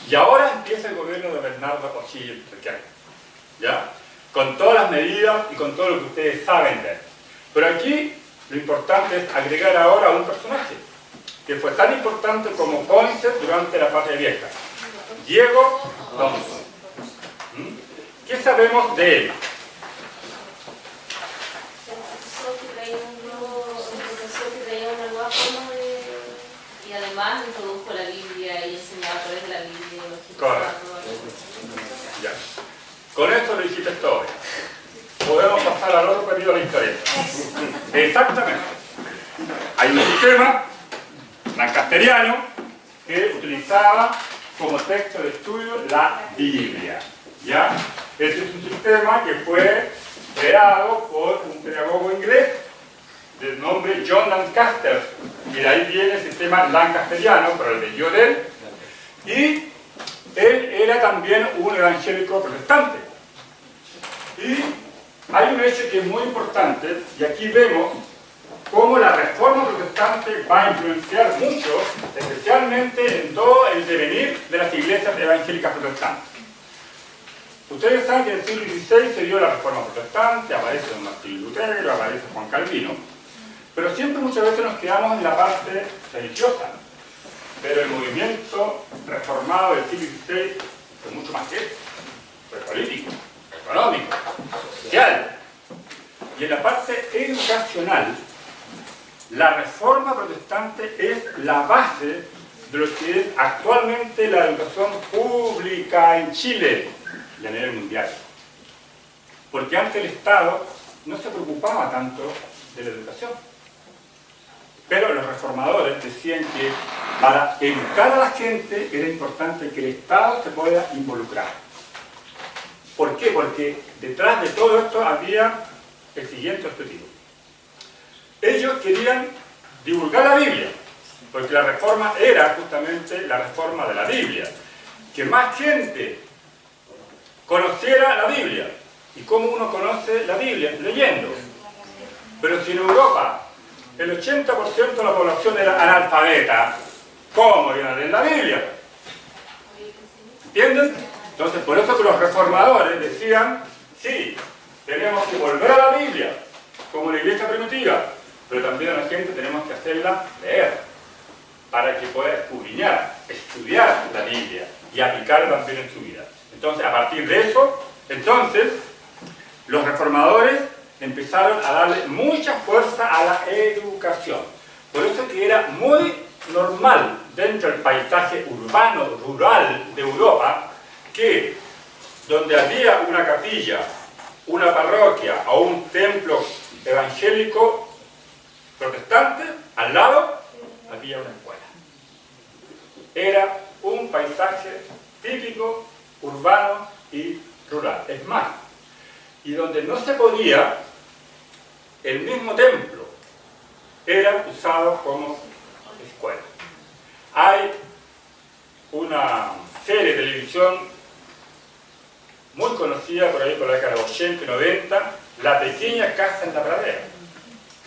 Y ahora empieza el gobierno de Bernardo O'Higgins Riquelme, ¿ya? Con todas las medidas y con todo lo que ustedes saben de él. Pero aquí lo importante es agregar ahora a un personaje que fue tan importante como Poinsett durante la Patria Vieja, Diego Thompson. ¿Qué sabemos de él? Y además introdujo la Biblia y enseñaba a través de la Biblia. Correcto. Ya. Con esto lo dijiste todo. Podemos pasar al otro periodo de la historia. Exactamente. Hay un sistema lancasteriano que utilizaba como texto de estudio la Biblia. ¿Ya? Este es un sistema que fue creado por un pedagogo inglés del nombre John Lancaster, y de ahí viene el sistema lancasteriano, pero el de él, y él era también un evangélico protestante. Y hay un hecho que es muy importante, y aquí vemos cómo la reforma protestante va a influenciar mucho, especialmente en todo el devenir de las iglesias evangélicas protestantes. Ustedes saben que en el siglo XVI se dio la reforma protestante, aparece Don Martín Lutero, aparece Juan Calvino, pero siempre muchas veces nos quedamos en la parte religiosa. Pero el movimiento reformado del siglo XVI fue mucho más que eso. Fue político, económico, social. Y en la parte educacional, la reforma protestante es la base de lo que es actualmente la educación pública en Chile y a nivel mundial. Porque antes el Estado no se preocupaba tanto de la educación. Pero los reformadores decían que para educar a la gente era importante que el Estado se pueda involucrar. ¿Por qué? Porque detrás de todo esto había el siguiente objetivo. Ellos querían divulgar la Biblia, porque la reforma era justamente la reforma de la Biblia. Que más gente conociera la Biblia. ¿Y cómo uno conoce la Biblia? Leyendo. Pero si en Europa el 80% de la población era analfabeta, ¿cómo iban a leer la Biblia? ¿Entienden? Entonces, por eso que los reformadores decían, sí, tenemos que volver a la Biblia, como la iglesia primitiva, pero también a la gente tenemos que hacerla leer, para que pueda escudriñar, estudiar la Biblia y aplicarla también en su vida. Entonces, a partir de eso, los reformadores empezaron a darle mucha fuerza a la educación. Por eso que era muy normal dentro del paisaje urbano, rural de Europa, que donde había una capilla, una parroquia o un templo evangélico protestante, al lado había una escuela. Era un paisaje típico, urbano y rural. Es más, y donde no se podía, el mismo templo era usado como escuela. Hay una serie de televisión muy conocida por ahí por la década de 80 y 90, La pequeña casa en la pradera.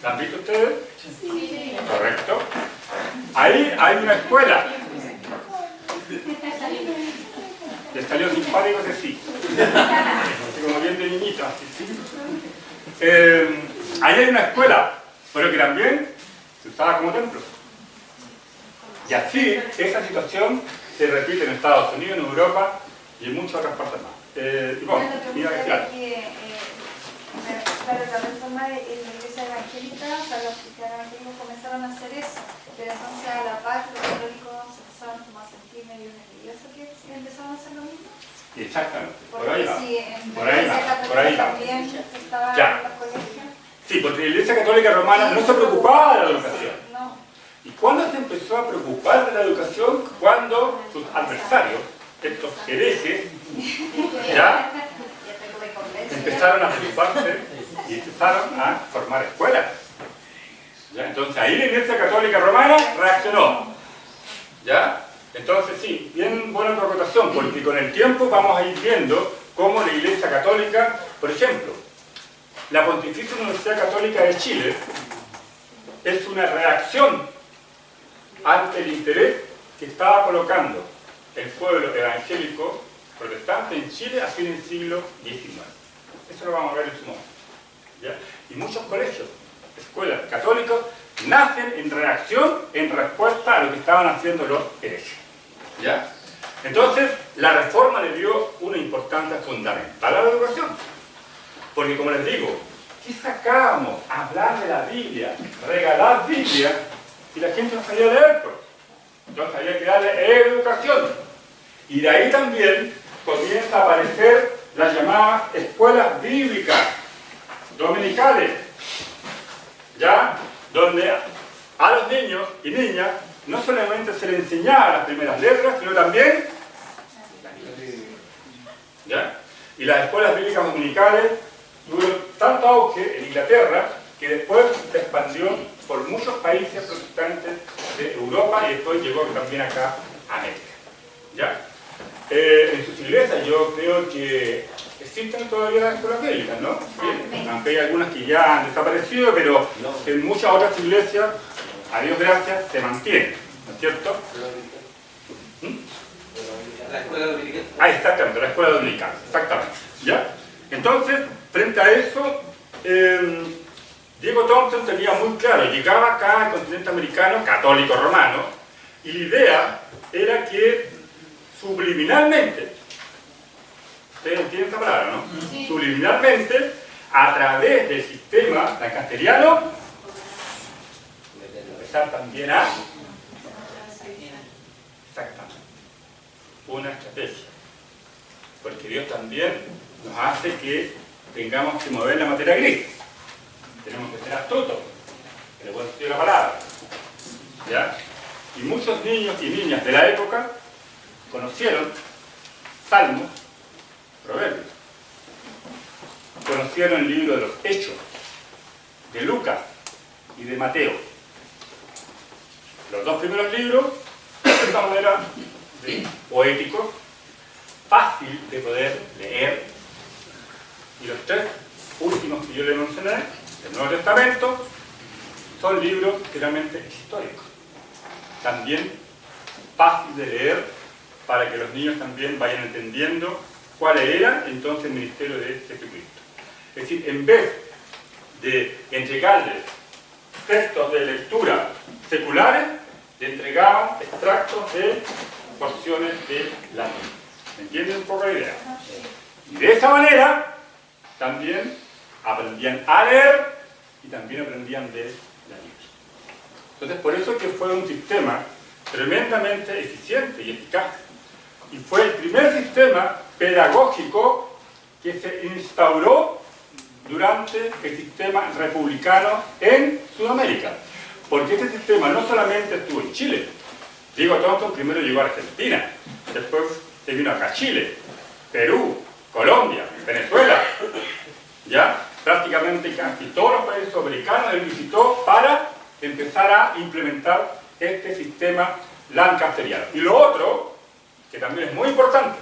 ¿La han visto ustedes? Sí. Correcto. Ahí hay una escuela. Le salió simpático ese sí. Así como bien de niñito, así sí. Ahí hay una escuela, pero que también se usaba como templo. Y así, esa situación se repite en Estados Unidos, en Europa y en muchas otras partes más. Bueno, mira que claro. Claro, la reforma de la iglesia evangélica, o sea, los cristianos evangélicos comenzaron a hacer eso, pero entonces a la par los católicos se empezaron como a sentir medio nerviosos que empezaron a hacer lo mismo. Exactamente, por Porque ahí va. si en Por la ahí iglesia va, por ahí católica va. también estaba Ya. en los colegios. Sí, porque la Iglesia Católica Romana no se preocupaba de la educación. No. ¿Y cuándo se empezó a preocupar de la educación? Cuando sus adversarios, estos herejes, ya empezaron a preocuparse y empezaron a formar escuelas. ¿Ya? Entonces ahí la Iglesia Católica Romana reaccionó. ¿Ya? Entonces sí, bien buena tu acotación, porque con el tiempo vamos a ir viendo cómo la Iglesia Católica, por ejemplo, la Pontificia Universidad Católica de Chile es una reacción ante el interés que estaba colocando el pueblo evangélico protestante en Chile a fines del siglo XIX. Eso lo vamos a ver en su momento. ¿Ya? Y muchos colegios, escuelas católicos, nacen en reacción, en respuesta a lo que estaban haciendo los herejes. ¿Ya? Entonces, la reforma le dio una importancia fundamental a la educación. Porque, como les digo, ¿qué sacábamos? Hablar de la Biblia, regalar Biblia, y la gente no sabía leer, pues. Entonces había que darle educación. Y de ahí también comienza a aparecer las llamadas escuelas bíblicas dominicales, ¿ya? Donde a los niños y niñas no solamente se les enseñaba las primeras letras, sino también, ¿ya? Y las escuelas bíblicas dominicales tuvieron tanto auge en Inglaterra que después se expandió por muchos países protestantes de Europa y después llegó también acá a América. ¿Ya? En sus iglesias yo creo que existen todavía las escuelas bíblicas, ¿no? Sí. Aunque hay algunas que ya han desaparecido, pero en muchas otras iglesias, a Dios gracias, se mantienen, ¿no es cierto? La escuela dominical. Ah, exactamente, la escuela dominical, exactamente. ¿Ya? Entonces, frente a eso, Diego Thompson tenía muy claro, llegaba acá al continente americano, católico romano, y la idea era que subliminalmente, ustedes entienden esa palabra, ¿no? Sí. Subliminalmente, a través del sistema lancasteriano, empezar también a... Exactamente. Una estrategia. Porque Dios también nos hace que tengamos que mover la materia gris. Tenemos que ser astutos, en el buen sentido de la palabra. ¿Ya? Y muchos niños y niñas de la época conocieron Salmos, Proverbios. Conocieron el libro de los Hechos, de Lucas y de Mateo. Los dos primeros libros, de esta manera, poéticos, fácil de poder leer. Y los tres últimos que yo le mencioné, del Nuevo Testamento, son libros realmente históricos. También fácil de leer para que los niños también vayan entendiendo cuál era entonces el ministerio de Jesucristo. Es decir, en vez de entregarles textos de lectura seculares, le entregaban extractos de porciones de la Biblia. ¿Me entienden un poco la idea? Y de esa manera también aprendían a leer y también aprendían de la Biblia. Entonces, por eso es que fue un sistema tremendamente eficiente y eficaz. Y fue el primer sistema pedagógico que se instauró durante el sistema republicano en Sudamérica. Porque este sistema no solamente estuvo en Chile. Diego Thompson primero llegó a Argentina, después se vino acá a Chile, Perú, Colombia, Venezuela. ¿Ya? Prácticamente casi todos los países sudamericanos él visitó para empezar a implementar este sistema lancasteriano. Y lo otro, que también es muy importante,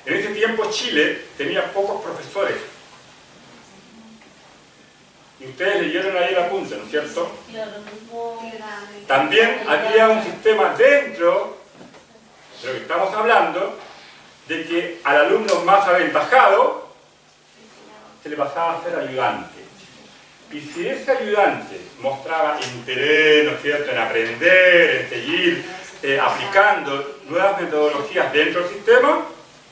en ese tiempo Chile tenía pocos profesores. Y ustedes leyeron ahí el apunte, ¿no es cierto? También había un sistema dentro de lo que estamos hablando, de que al alumno más aventajado se le pasaba a ser ayudante. Y si ese ayudante mostraba interés, ¿no es cierto?, en aprender, en seguir aplicando nuevas metodologías dentro del sistema,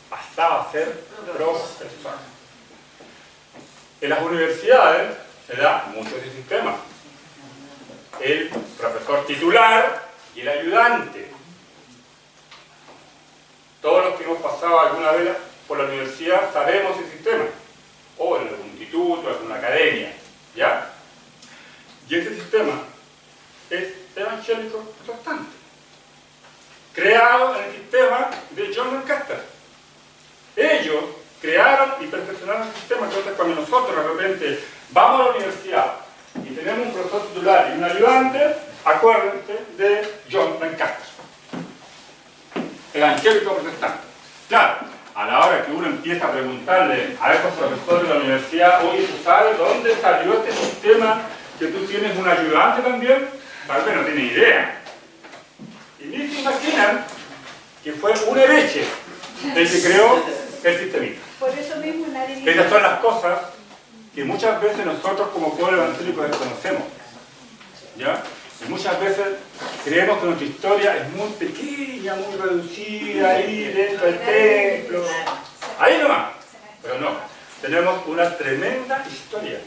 pasaba a ser profesor. En las universidades se da mucho ese sistema. El profesor titular y el ayudante. Todos los que hemos pasado alguna vez por la universidad sabemos el sistema. O en algún instituto, en alguna academia. ¿Ya? Y ese sistema es evangélico protestante. Creado en el sistema de John Lancaster. Ellos crearon y perfeccionaron el sistema. Entonces, cuando nosotros de repente vamos a la universidad y tenemos un profesor titular y un ayudante, acuérdense de John Lancaster. Evangélico protestante. Claro, a la hora que uno empieza a preguntarle a esos profesores de la universidad, oye, ¿tú sabes dónde salió este sistema que tú tienes un ayudante también? Tal vez no tiene idea. Y ni se imaginan que fue un hereje el que creó el sistemita. Por eso mismo nadie... Esas son las cosas que muchas veces nosotros como pueblo evangélico desconocemos. ¿Ya? Y muchas veces creemos que nuestra historia es muy pequeña, muy reducida, ahí dentro del templo. Ahí nomás. Pero no. Tenemos una tremenda historia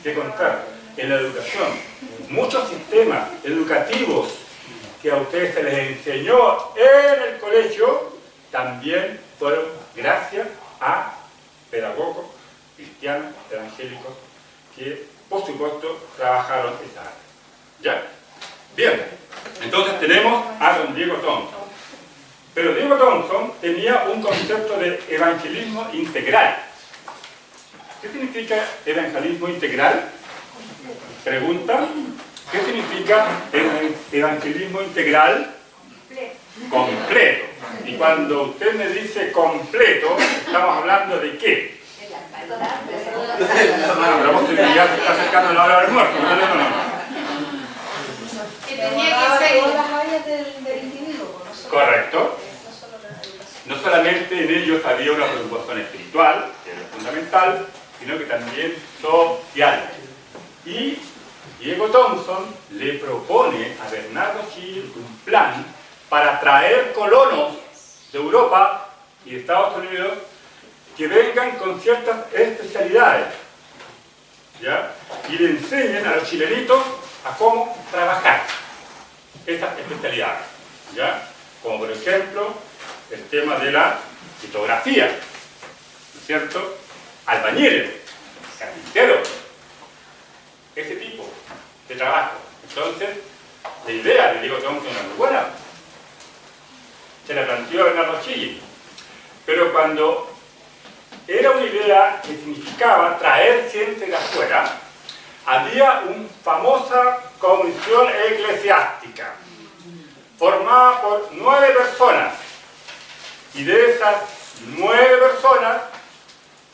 que contar en la educación. Muchos sistemas educativos que a ustedes se les enseñó en el colegio también fueron gracias a pedagogos cristianos, evangélicos, que por supuesto trabajaron esa área. ¿Ya? Bien, entonces tenemos a don Diego Thompson. Pero Diego Thompson tenía un concepto de evangelismo integral. ¿Qué significa evangelismo integral? Pregunta. ¿Qué significa evangelismo integral? Completo. Y cuando usted me dice completo, estamos hablando de qué? Pero vos ya se está acercando la hora del almuerzo. No. Que tenía que ser todas las áreas del individuo. Correcto. No solamente en ellos había una preocupación espiritual, que era fundamental, sino que también social. Y Diego Thompson le propone a Bernardo Hill un plan para traer colonos de Europa y de Estados Unidos que vengan con ciertas especialidades, ¿ya? Y le enseñen a los chilenitos a cómo trabajar esas especialidades, ¿ya? Como por ejemplo el tema de la litografía, ¿no es cierto? Albañiles, carpinteros, ese tipo de trabajo. Entonces, la idea de Diego Thompson era muy buena. Se la planteó a Bernardo O'Higgins. Pero cuando era una idea que significaba traer gente de afuera, había una famosa comisión eclesiástica formada por 9 personas. Y de esas 9 personas,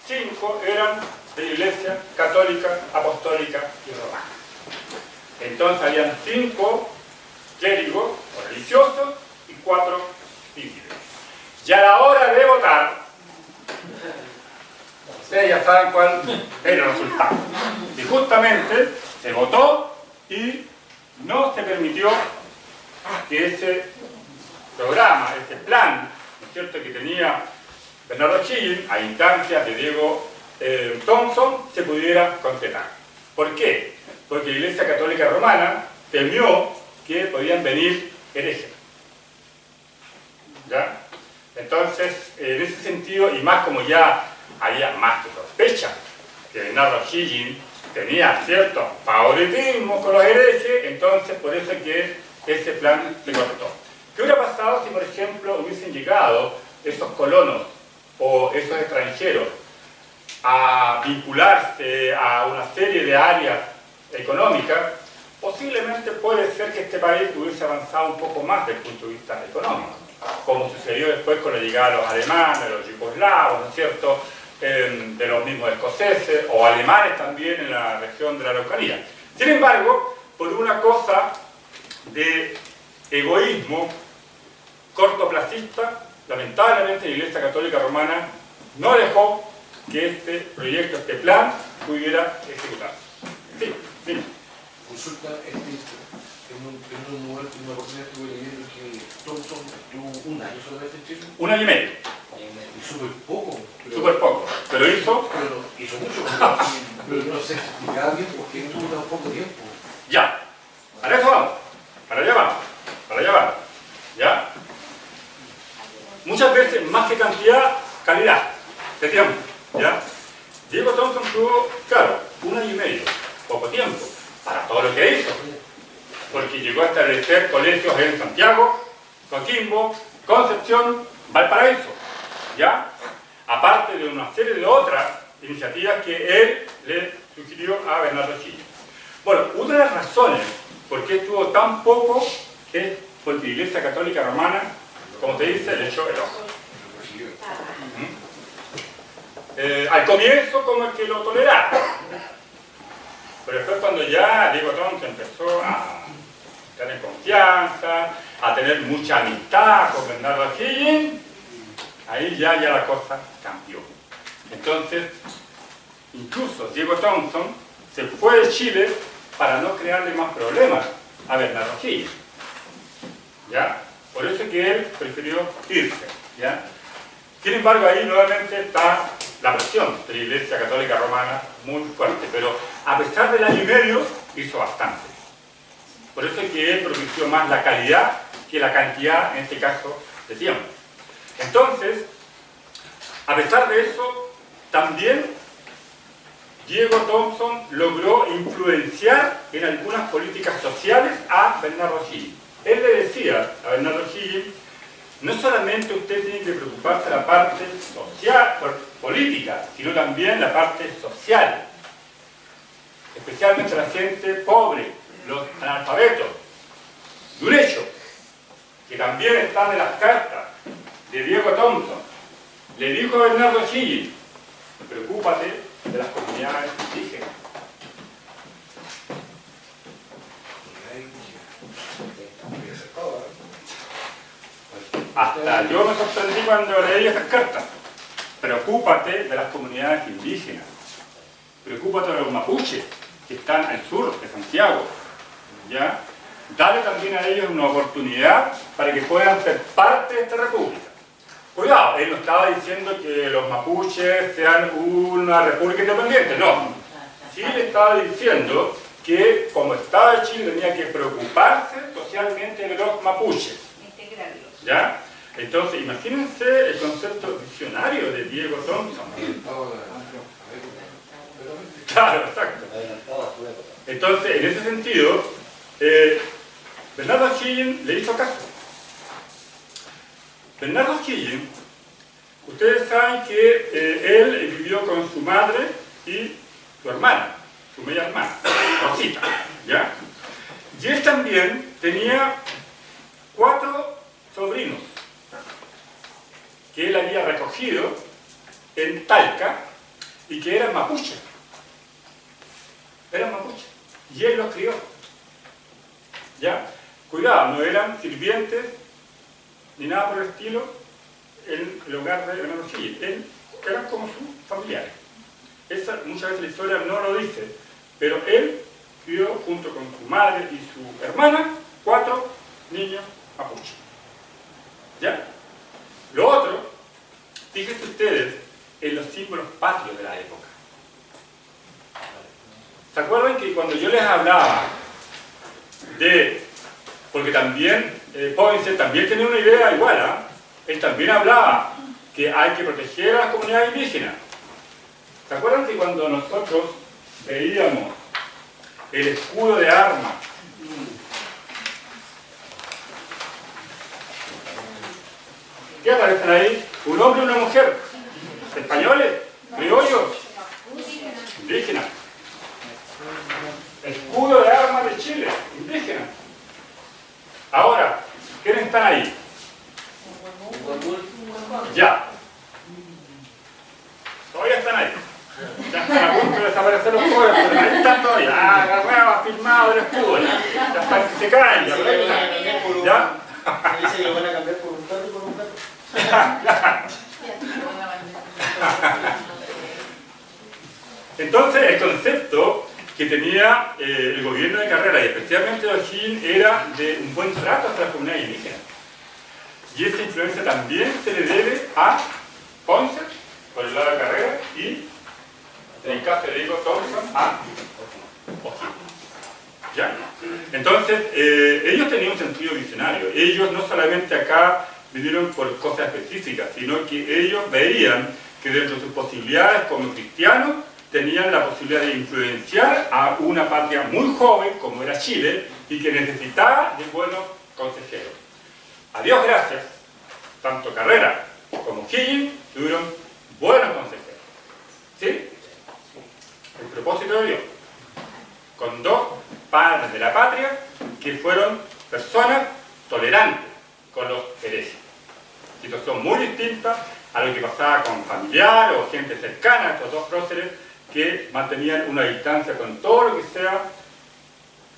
5 eran de la Iglesia Católica, Apostólica y Romana. Entonces habían 5 clérigos o religiosos y 4 civiles. Y a la hora de votar, ustedes ya saben cuál era el resultado. Y justamente se votó y no se permitió que ese programa, ese plan, ¿no es cierto?, que tenía Bernardo O'Higgins a instancias de Diego Thompson, se pudiera concretar. ¿Por qué? Porque la Iglesia Católica Romana temió que podían venir herejes. ¿Ya? Entonces, en ese sentido, y más como ya había más que sospecha que Bernardo O'Higgins tenía cierto favoritismo con los herejes, entonces por eso es que ese plan se cortó. ¿Qué hubiera pasado si, por ejemplo, hubiesen llegado esos colonos o esos extranjeros a vincularse a una serie de áreas económicas? Posiblemente puede ser que este país hubiese avanzado un poco más desde el punto de vista económico, como sucedió después con la llegada de los alemanes, los yugoslavos, ¿no es cierto?, de los mismos escoceses o alemanes también en la región de la Araucanía. Sin embargo, por una cosa de egoísmo cortoplacista, lamentablemente la Iglesia Católica Romana no dejó que este proyecto, este plan, pudiera ejecutarse. Sí, sí. Consulta, en una oportunidad estuve leyendo que Thompson estuvo un año solamente en Chile. 1 año y medio. Y súper poco. Súper poco. Pero hizo. Pero hizo mucho. Pero no sé explicaba bien por qué estuvo tan poco tiempo. Ya. Para eso vamos. Para allá vamos. Para allá vamos. ¿Ya? Muchas veces, más que cantidad, calidad de tiempo. ¿Ya? Diego Thompson tuvo, claro, 1 año y medio. Poco tiempo. Para todo lo que hizo. Porque llegó a establecer colegios en Santiago, Coquimbo, Concepción, Valparaíso, ¿ya? Aparte de una serie de otras iniciativas que él le sugirió a Bernardo O'Higgins. Bueno, una de las razones por qué estuvo tan poco es porque la Iglesia Católica Romana, como te dice, le echó el ojo. Al comienzo como el que lo toleraba. Pero después cuando ya Diego Thompson empezó a estar en confianza, a tener mucha amistad con Bernardo O'Higgins, ahí ya la cosa cambió. Entonces, incluso Diego Thompson se fue de Chile para no crearle más problemas a Bernardo O'Higgins. ¿Ya? Por eso es que él prefirió irse. ¿Ya? Sin embargo, ahí nuevamente está la presión de la Iglesia Católica Romana muy fuerte, pero a pesar del año y medio, hizo bastante. Por eso es que él propició más la calidad que la cantidad, en este caso, de tiempo. Entonces, a pesar de eso, también Diego Thompson logró influenciar en algunas políticas sociales a Bernardo O'Higgins. Él le decía a Bernardo O'Higgins, no solamente usted tiene que preocuparse de la parte social, política, sino también la parte social. Especialmente la gente pobre, los analfabetos. De un hecho, que también está en las cartas de Diego Thompson, le dijo a Bernardo O'Higgins, preocúpate de las comunidades indígenas. Hasta yo me sorprendí cuando leí esas cartas. Preocúpate de las comunidades indígenas. Preocúpate de los mapuches que están al sur de Santiago. ¿Ya? Dale también a ellos una oportunidad para que puedan ser parte de esta república. No, él no estaba diciendo que los mapuches sean una república independiente, no. Chile estaba diciendo que como Estado de Chile tenía que preocuparse socialmente de los mapuches. Integrarlos. ¿Ya? Entonces, imagínense el concepto visionario de Diego Thompson. Claro, exacto. Adelantado a su época. Entonces, en ese sentido, Bernardo O'Higgins le hizo caso. Bernardo O'Higgins, ustedes saben que él vivió con su madre y su hermana, su media hermana, Rosita, ¿ya? Y él también tenía 4 sobrinos que él había recogido en Talca y que eran mapuches. Eran mapuches. Y él los crió. ¿Ya? Cuidado, no eran sirvientes ni nada por el estilo en el hogar de Bernardo O'Higgins. Eran como sus familiares. Muchas veces la historia no lo dice, pero él crió junto con su madre y su hermana 4 niños mapuches. ¿Ya? Lo otro, fíjense ustedes en los símbolos patrios de la época. ¿Se acuerdan que cuando yo les hablaba de... porque también, Poinsett también tenía una idea igual, ¿eh? Él también hablaba que hay que proteger a las comunidades indígenas. ¿Se acuerdan que cuando nosotros veíamos el escudo de armas ¿qué aparecen ahí? Un hombre y una mujer. Españoles, criollos, indígenas. Escudo de armas de Chile, indígenas. Ahora, ¿quiénes están ahí? Ya. Todavía están ahí. Ya están a punto de desaparecer los pobres, pero ahí están todavía. Ah, agarrado, firmado el escudo. Ya están, se caen, ya. ¿Ya? Dice que lo van a cambiar por un perro y por un perro. Entonces el concepto que tenía el gobierno de Carrera y especialmente O'Higgins era de un buen trato hacia las comunidades indígenas. Y esa influencia también se le debe a Poinsett por el lado de Carrera y en el caso de Diego Thompson a O'Higgins. ¿Ya? Entonces ellos tenían un sentido visionario. Ellos no solamente acá vinieron por cosas específicas, sino que ellos veían que dentro de sus posibilidades como cristianos tenían la posibilidad de influenciar a una patria muy joven como era Chile y que necesitaba de buenos consejeros. A Dios gracias, tanto Carrera como O'Higgins tuvieron buenos consejeros. ¿Sí? El propósito de Dios. Con 2 padres de la patria que fueron personas tolerantes con los herejes. Situación muy distinta a lo que pasaba con familiares o gente cercana a estos 2 próceres que mantenían una distancia con todo lo que sea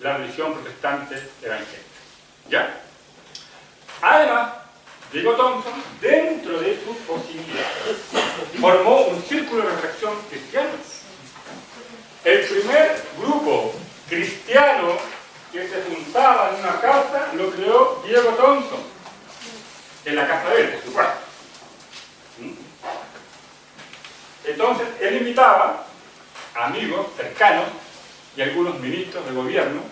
la religión protestante evangélica. ¿Ya? Además, Diego Thompson, dentro de sus posibilidades, formó un círculo de reflexión cristiano. El primer grupo cristiano que se juntaba en una casa lo creó Diego Thompson, en la casa de él, en su cuarto. Entonces, él invitaba a amigos cercanos y algunos ministros de gobierno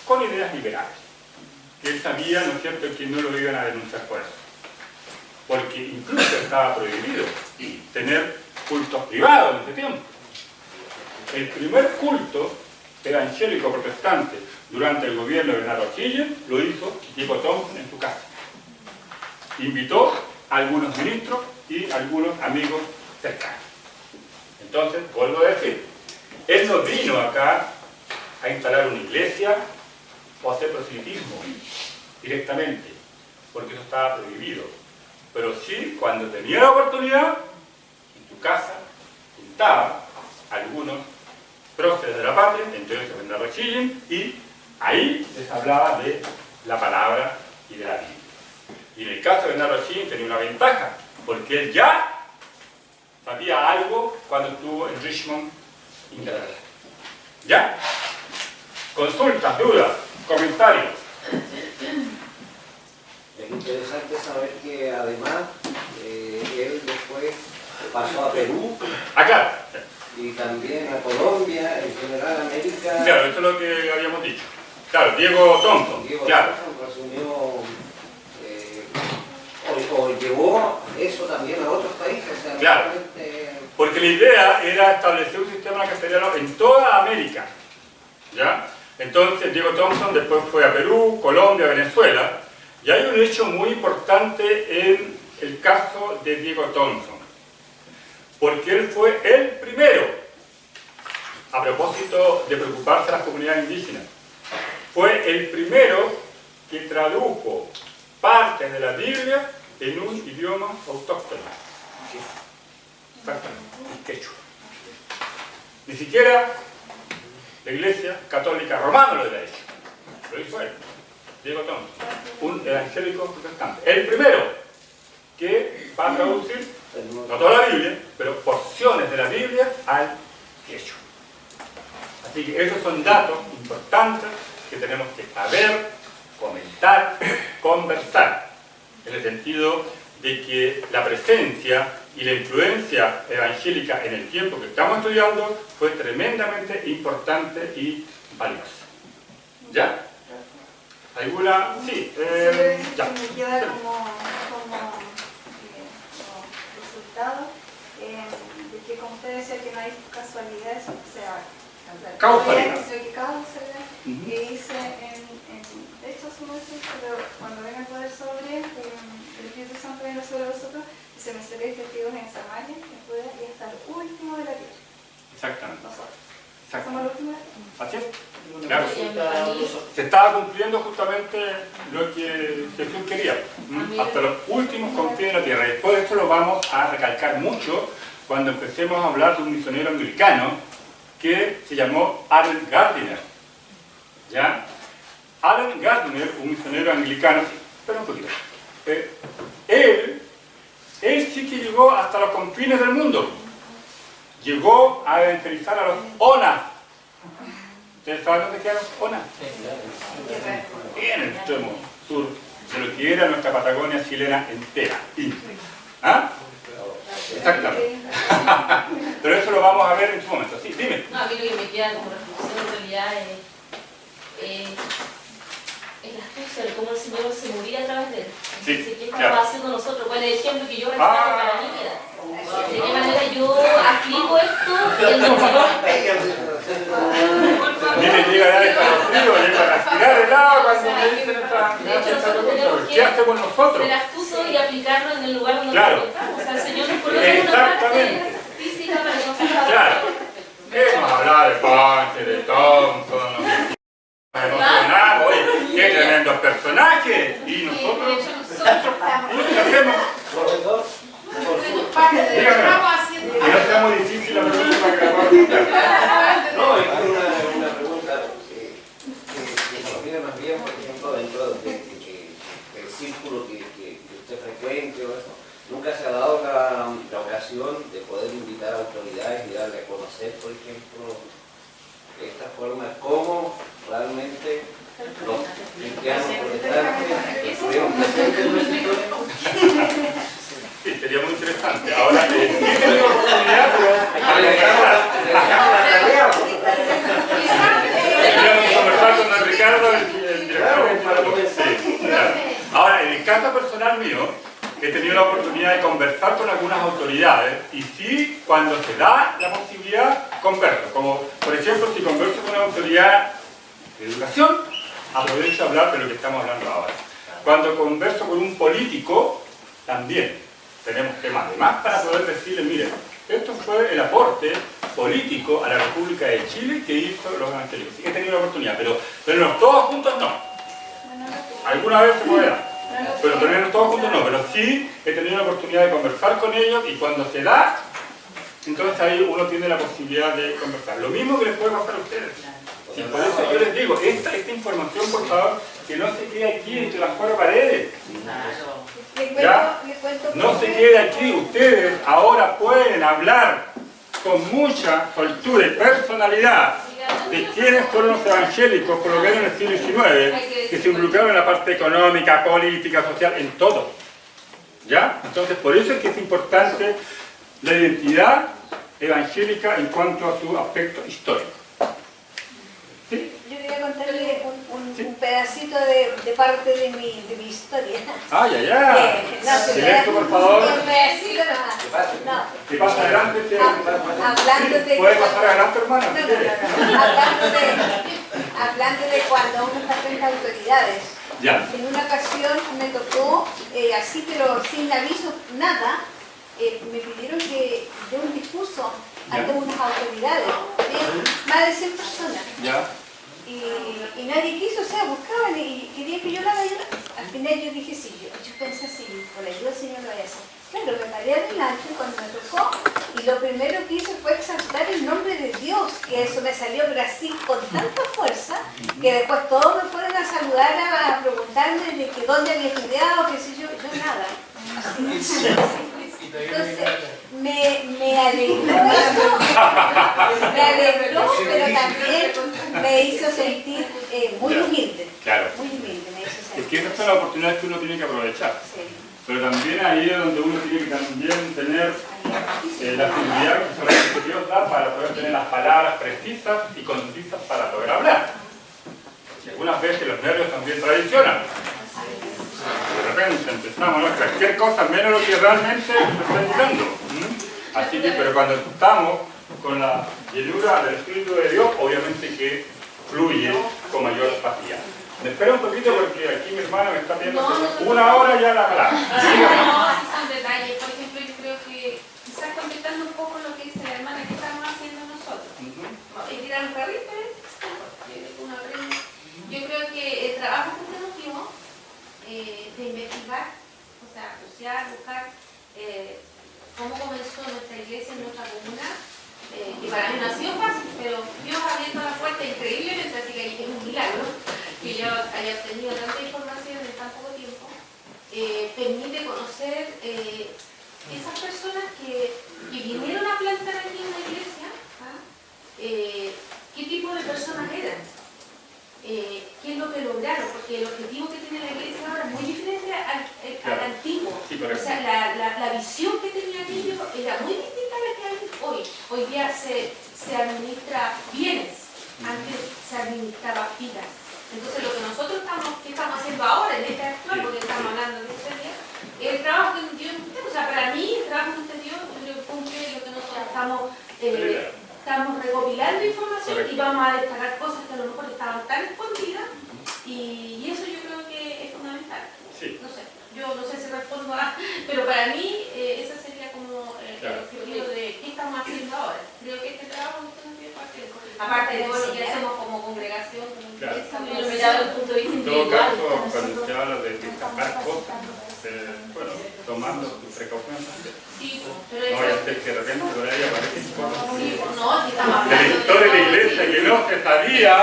con ideas liberales, que él sabía, ¿no es cierto?, que no lo iban a denunciar por eso. Porque incluso estaba prohibido tener cultos privados en ese tiempo. El primer culto evangélico protestante durante el gobierno de Bernardo O'Higgins lo hizo Diego Thompson en su casa. Invitó a algunos ministros y algunos amigos cercanos. Entonces, vuelvo a decir, él no vino acá a instalar una iglesia o a hacer proselitismo directamente, porque eso estaba prohibido. Pero sí, cuando tenía la oportunidad, en su casa, juntaba a algunos próceres de la patria, entonces Bernardo O'Higgins, y ahí les hablaba de la palabra y de la Biblia. Y en el caso de Bernardo O'Higgins tenía una ventaja, porque él ya sabía algo cuando estuvo en Richmond, Inglaterra. ¿Ya? Consultas, dudas, comentarios. Es interesante saber que además pasó a Perú Claro. y también a Colombia, en general América. Claro, eso es lo que habíamos dicho. Claro, Diego Thompson, Diego claro. Thompson resumió, o llevó eso también a otros países. O sea, Claro. realmente, Porque la idea era establecer un sistema cafeteriano en toda América. ¿Ya? Entonces Diego Thompson después fue a Perú, Colombia, Venezuela. Y hay un hecho muy importante en el caso de Diego Thompson. Porque él fue el primero, a propósito de preocuparse a las comunidades indígenas, fue el primero que tradujo partes de la Biblia en un idioma autóctono. Exactamente, el quechua. Ni siquiera la Iglesia Católica Romana lo había hecho. Lo hizo él, Diego Thompson, un evangélico protestante. El primero que va a traducir, no toda la Biblia, pero porciones de la Biblia al quechua. Así que esos son datos importantes que tenemos que saber, comentar, conversar, en el sentido de que la presencia y la influencia evangélica en el tiempo que estamos estudiando fue tremendamente importante y valiosa. ¿Ya? ¿Alguna? Sí. Ya. Me queda como resultado de que, como usted decía, que no hay casualidades, o sea, Causalidad. que causalidad, que hice de hecho, pero cuando venga el poder sobre el Espíritu Santo venga sobre vosotros, y se me seréis testigos en Samaria, en Judea y hasta el último de la tierra. Exactamente. Nosotros. ¿Somos Exactamente. el último de la tierra? Así es. Una Claro. consulta, Se estaba cumpliendo justamente lo que Jesús quería. Hasta los últimos confines de la tierra. Y después de esto lo vamos a recalcar mucho cuando empecemos a hablar de un misionero anglicano que se llamó Allen Gardiner. ¿Ya? Allen Gardiner, un misionero anglicano, espera un poquito. Él sí que llegó hasta los confines del mundo. Llegó a evangelizar a los Onas. ¿Ustedes saben dónde quedan los Onas? En el extremo sur de lo que era nuestra Patagonia chilena entera. ¿Ah? Exactamente. Pero eso lo vamos a ver en su momento. Sí, dime. No, a mí lo que me queda como reflexión en realidad es la astucia de cómo el Señor se movía a través de él. Sí, Entonces, ¿qué claro. estamos haciendo nosotros? ¿Cuál es el ejemplo que yo rescato para mi vida? ¿De qué manera yo aplico esto en el Señor? Dime, llega ya de escalofrío, llega a respirar el agua cuando me dicen De hecho, nosotros tenemos ¿qué hacemos nosotros? ser astutos y aplicarlo en el lugar donde Claro. nos encontramos. O sea, el Señor nos coloca en una parte Exactamente. física para que nosotros Claro. Hemos hablado de Ponce, de Thompson, nos emocionamos, oye, qué tremendos personajes. Y nosotros, ¿qué hacemos? profesor, Parte de lo que Dígame. estamos haciendo. Que no sea muy difícil la pregunta para que la podamos contestar. no, es una pregunta que nos viene más bien, por ejemplo, dentro del círculo que usted frecuente o eso. Nunca se ha dado la ocasión de poder invitar a autoridades y darle a conocer, por ejemplo, esta forma, cómo realmente los cristianos protestantes estuvieron presentes en nuestra historia. Sí, sería muy interesante. Ahora, sí he tenido oportunidad, pero queríamos conversar con don Ricardo, el director de sí, claro. Ahora, en el caso personal mío, he tenido la oportunidad de conversar con algunas autoridades y sí, cuando se da la posibilidad, converso. Como, por ejemplo, si converso con una autoridad de educación, aprovecho a hablar de lo que estamos hablando ahora. Cuando converso con un político, también tenemos temas de más para poder decirle, mire, esto fue el aporte político a la República de Chile que hizo los evangélicos. Sí que he tenido la oportunidad, pero no, todos juntos no. Alguna vez se puede dar. Pero tenerlos todos juntos no, pero sí he tenido la oportunidad de conversar con ellos y cuando se da, entonces ahí uno tiene la posibilidad de conversar. Lo mismo que les puede pasar a ustedes. Y por eso yo les digo, esta información, por favor, que no se quede aquí entre las cuatro paredes. ¿Ya? No se quede aquí. Ustedes ahora pueden hablar con mucha soltura y personalidad de quienes fueron los evangélicos, por lo menos en el siglo XIX, que se involucraron en la parte económica, política, social, en todo. ¿Ya? Entonces, por eso es que es importante la identidad evangélica en cuanto a su aspecto histórico. ¿Sí? Yo quería contarle Sí. un pedacito de parte de mi historia. ¡Ay, ay, ay! No, Silencio, por favor. un pedacito nomás. No. ¿Qué pasa adelante? Hablando de... ¿Puede pasar adelante, hermana? No. Hablando de cuando uno está frente a autoridades. Ya. En una ocasión me tocó, así pero sin aviso, nada, me pidieron que dé un discurso ante unas autoridades, bien, más de 100 personas. Ya. Y nadie quiso, o sea, buscaban y querían que yo la vaya. Al final yo dije, sí, yo pensé así, por la ayuda del Señor lo voy a hacer. Claro, me paré adelante cuando me tocó y lo primero que hice fue exaltar el nombre de Dios, que eso me salió pero así con tanta fuerza, que después todos me fueron a saludar, a preguntarme de que dónde había estudiado, qué sé yo nada. Así. Entonces, me alegró eso, me alegró, pero también me hizo sentir muy humilde. Claro. Muy humilde, me hizo Es sentir. que esas son las oportunidades que uno tiene que aprovechar. Sí. Pero también ahí es donde uno tiene que también tener la seguridad que solamente Dios da para poder tener las palabras precisas y concisas para poder hablar. Y algunas veces los nervios también traicionan. De repente empezamos, ¿no? Cualquier cosa menos lo que realmente se está indicando. Así que, pero cuando estamos con la llenura del Espíritu de Dios, obviamente que fluye con mayor facilidad. Me espera un poquito porque aquí mi hermana me está pidiendo una hora ya la palabra. No, esos son detalles. Por ejemplo, yo creo que quizás completando un poco lo que dice la hermana que estamos haciendo nosotros. Y tirar un carrito, yo creo que el trabajo que usted nos dio de investigar, o sea, asociar, buscar cómo comenzó nuestra iglesia en nuestra comuna, que para mí no ha sido fácil, pero Dios ha abierto la puerta increíblemente, así que es un milagro que yo haya obtenido tanta información en tan poco tiempo. Permite conocer esas personas que vinieron a plantar aquí en la iglesia, qué tipo de personas eran. ¿Qué es lo que lograron? Porque el objetivo que tiene la iglesia ahora es muy diferente al antiguo. Sí, o sea, la visión que tenían ellos era muy distinta a la que hay hoy. Hoy día se administra bienes, antes se administraba vidas. Entonces lo que nosotros estamos haciendo ahora, en este actual, porque estamos hablando de este día, el trabajo que Dios nos dio, o sea, para mí el trabajo que usted dio, yo creo que cumple lo que nosotros estamos recopilando información y vamos a destacar cosas que a lo mejor estaban tan escondidas y eso yo creo que es fundamental. Sí. No sé, yo no sé si respondo a, pero para mí esa sería como el objetivo de qué estamos haciendo ahora. Creo que este trabajo que usted nos dio parte de aparte de todo lo que hacemos como congregación, como Claro. estamos Pero mirado desde el punto de vista En todo individual. caso, cuando se habla de destacar cosas, bueno, tomando sus precauciones también. sí, pero No vaya a ser que de repente por ahí aparecen cosas sí, no, si estamos de la hablando historia de la iglesia que no se sabía.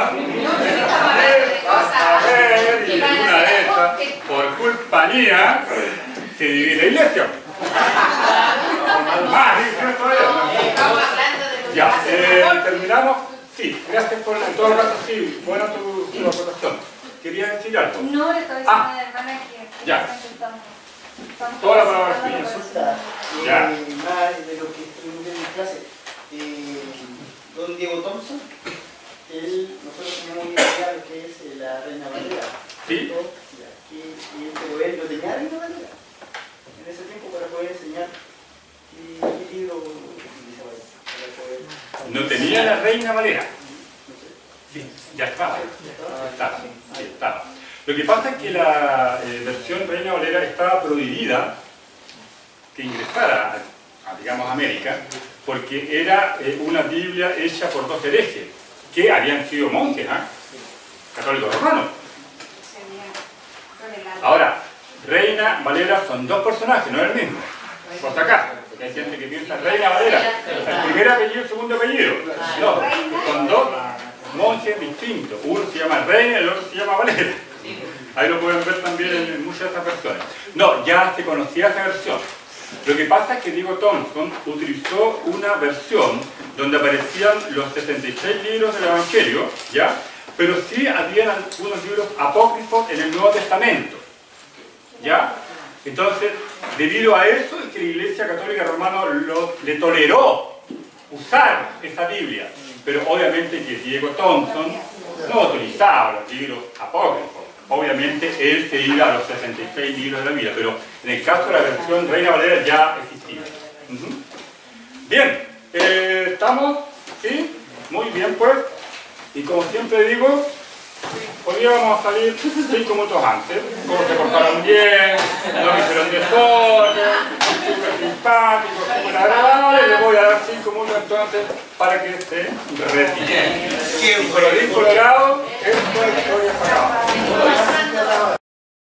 A ver, y una de esas, por culpa mía, se divide la iglesia. Más, ¿sí? estamos hablando de lo que Ya, pasa en la terminamos. Sí, gracias por, en todo caso, sí, buena tu aportación. ¿Querías decir algo? No, le estaba diciendo a la hermana que Ya. estamos Toda la palabra Una tuya. consulta, Ya. más de lo que estuvimos viendo en clase. Don Diego Thompson, nosotros tenemos una idea de lo que es la Reina Valera. Sí. Y pero él no tenía Reina Valera en ese tiempo para poder enseñar qué libro utilizaba él, para poder... No tenía la Reina Valera. No sé. Sí, ya estaba. Sí, estaba. Lo que pasa es que la versión Reina Valera estaba prohibida que ingresara a, digamos, América, porque era una Biblia hecha por dos herejes, que habían sido monjes, católicos romanos. Ahora, Reina Valera son dos personajes, no es el mismo. Por si acaso, porque hay gente que piensa Reina Valera, el primer apellido y el segundo apellido. No, son dos monjes distintos. Uno se llama Reina y el otro se llama Valera. Ahí lo pueden ver también en muchas de estas versiones. No, ya se conocía esa versión. Lo que pasa es que Diego Thompson utilizó una versión donde aparecían los 66 libros del Evangelio, ¿ya? Pero sí habían algunos libros apócrifos en el Nuevo Testamento, ¿ya? Entonces, debido a eso es que la Iglesia Católica Romana lo le toleró usar esa Biblia, pero obviamente que Diego Thompson no utilizaba los libros apócrifos. Obviamente él se iba a los 66 libros de la Biblia, pero en el caso de la versión Reina Valera ya existía. Bien, ¿estamos? ¿Sí? Muy bien pues. Y como siempre digo, hoy día vamos a salir 5 minutos antes. Cómo se portaron bien, no me hicieron desorden, súper simpáticos, súper agradables. Les voy a dar 5 minutos entonces para que se retiren. Y colorín colorado, esto es historia para acá.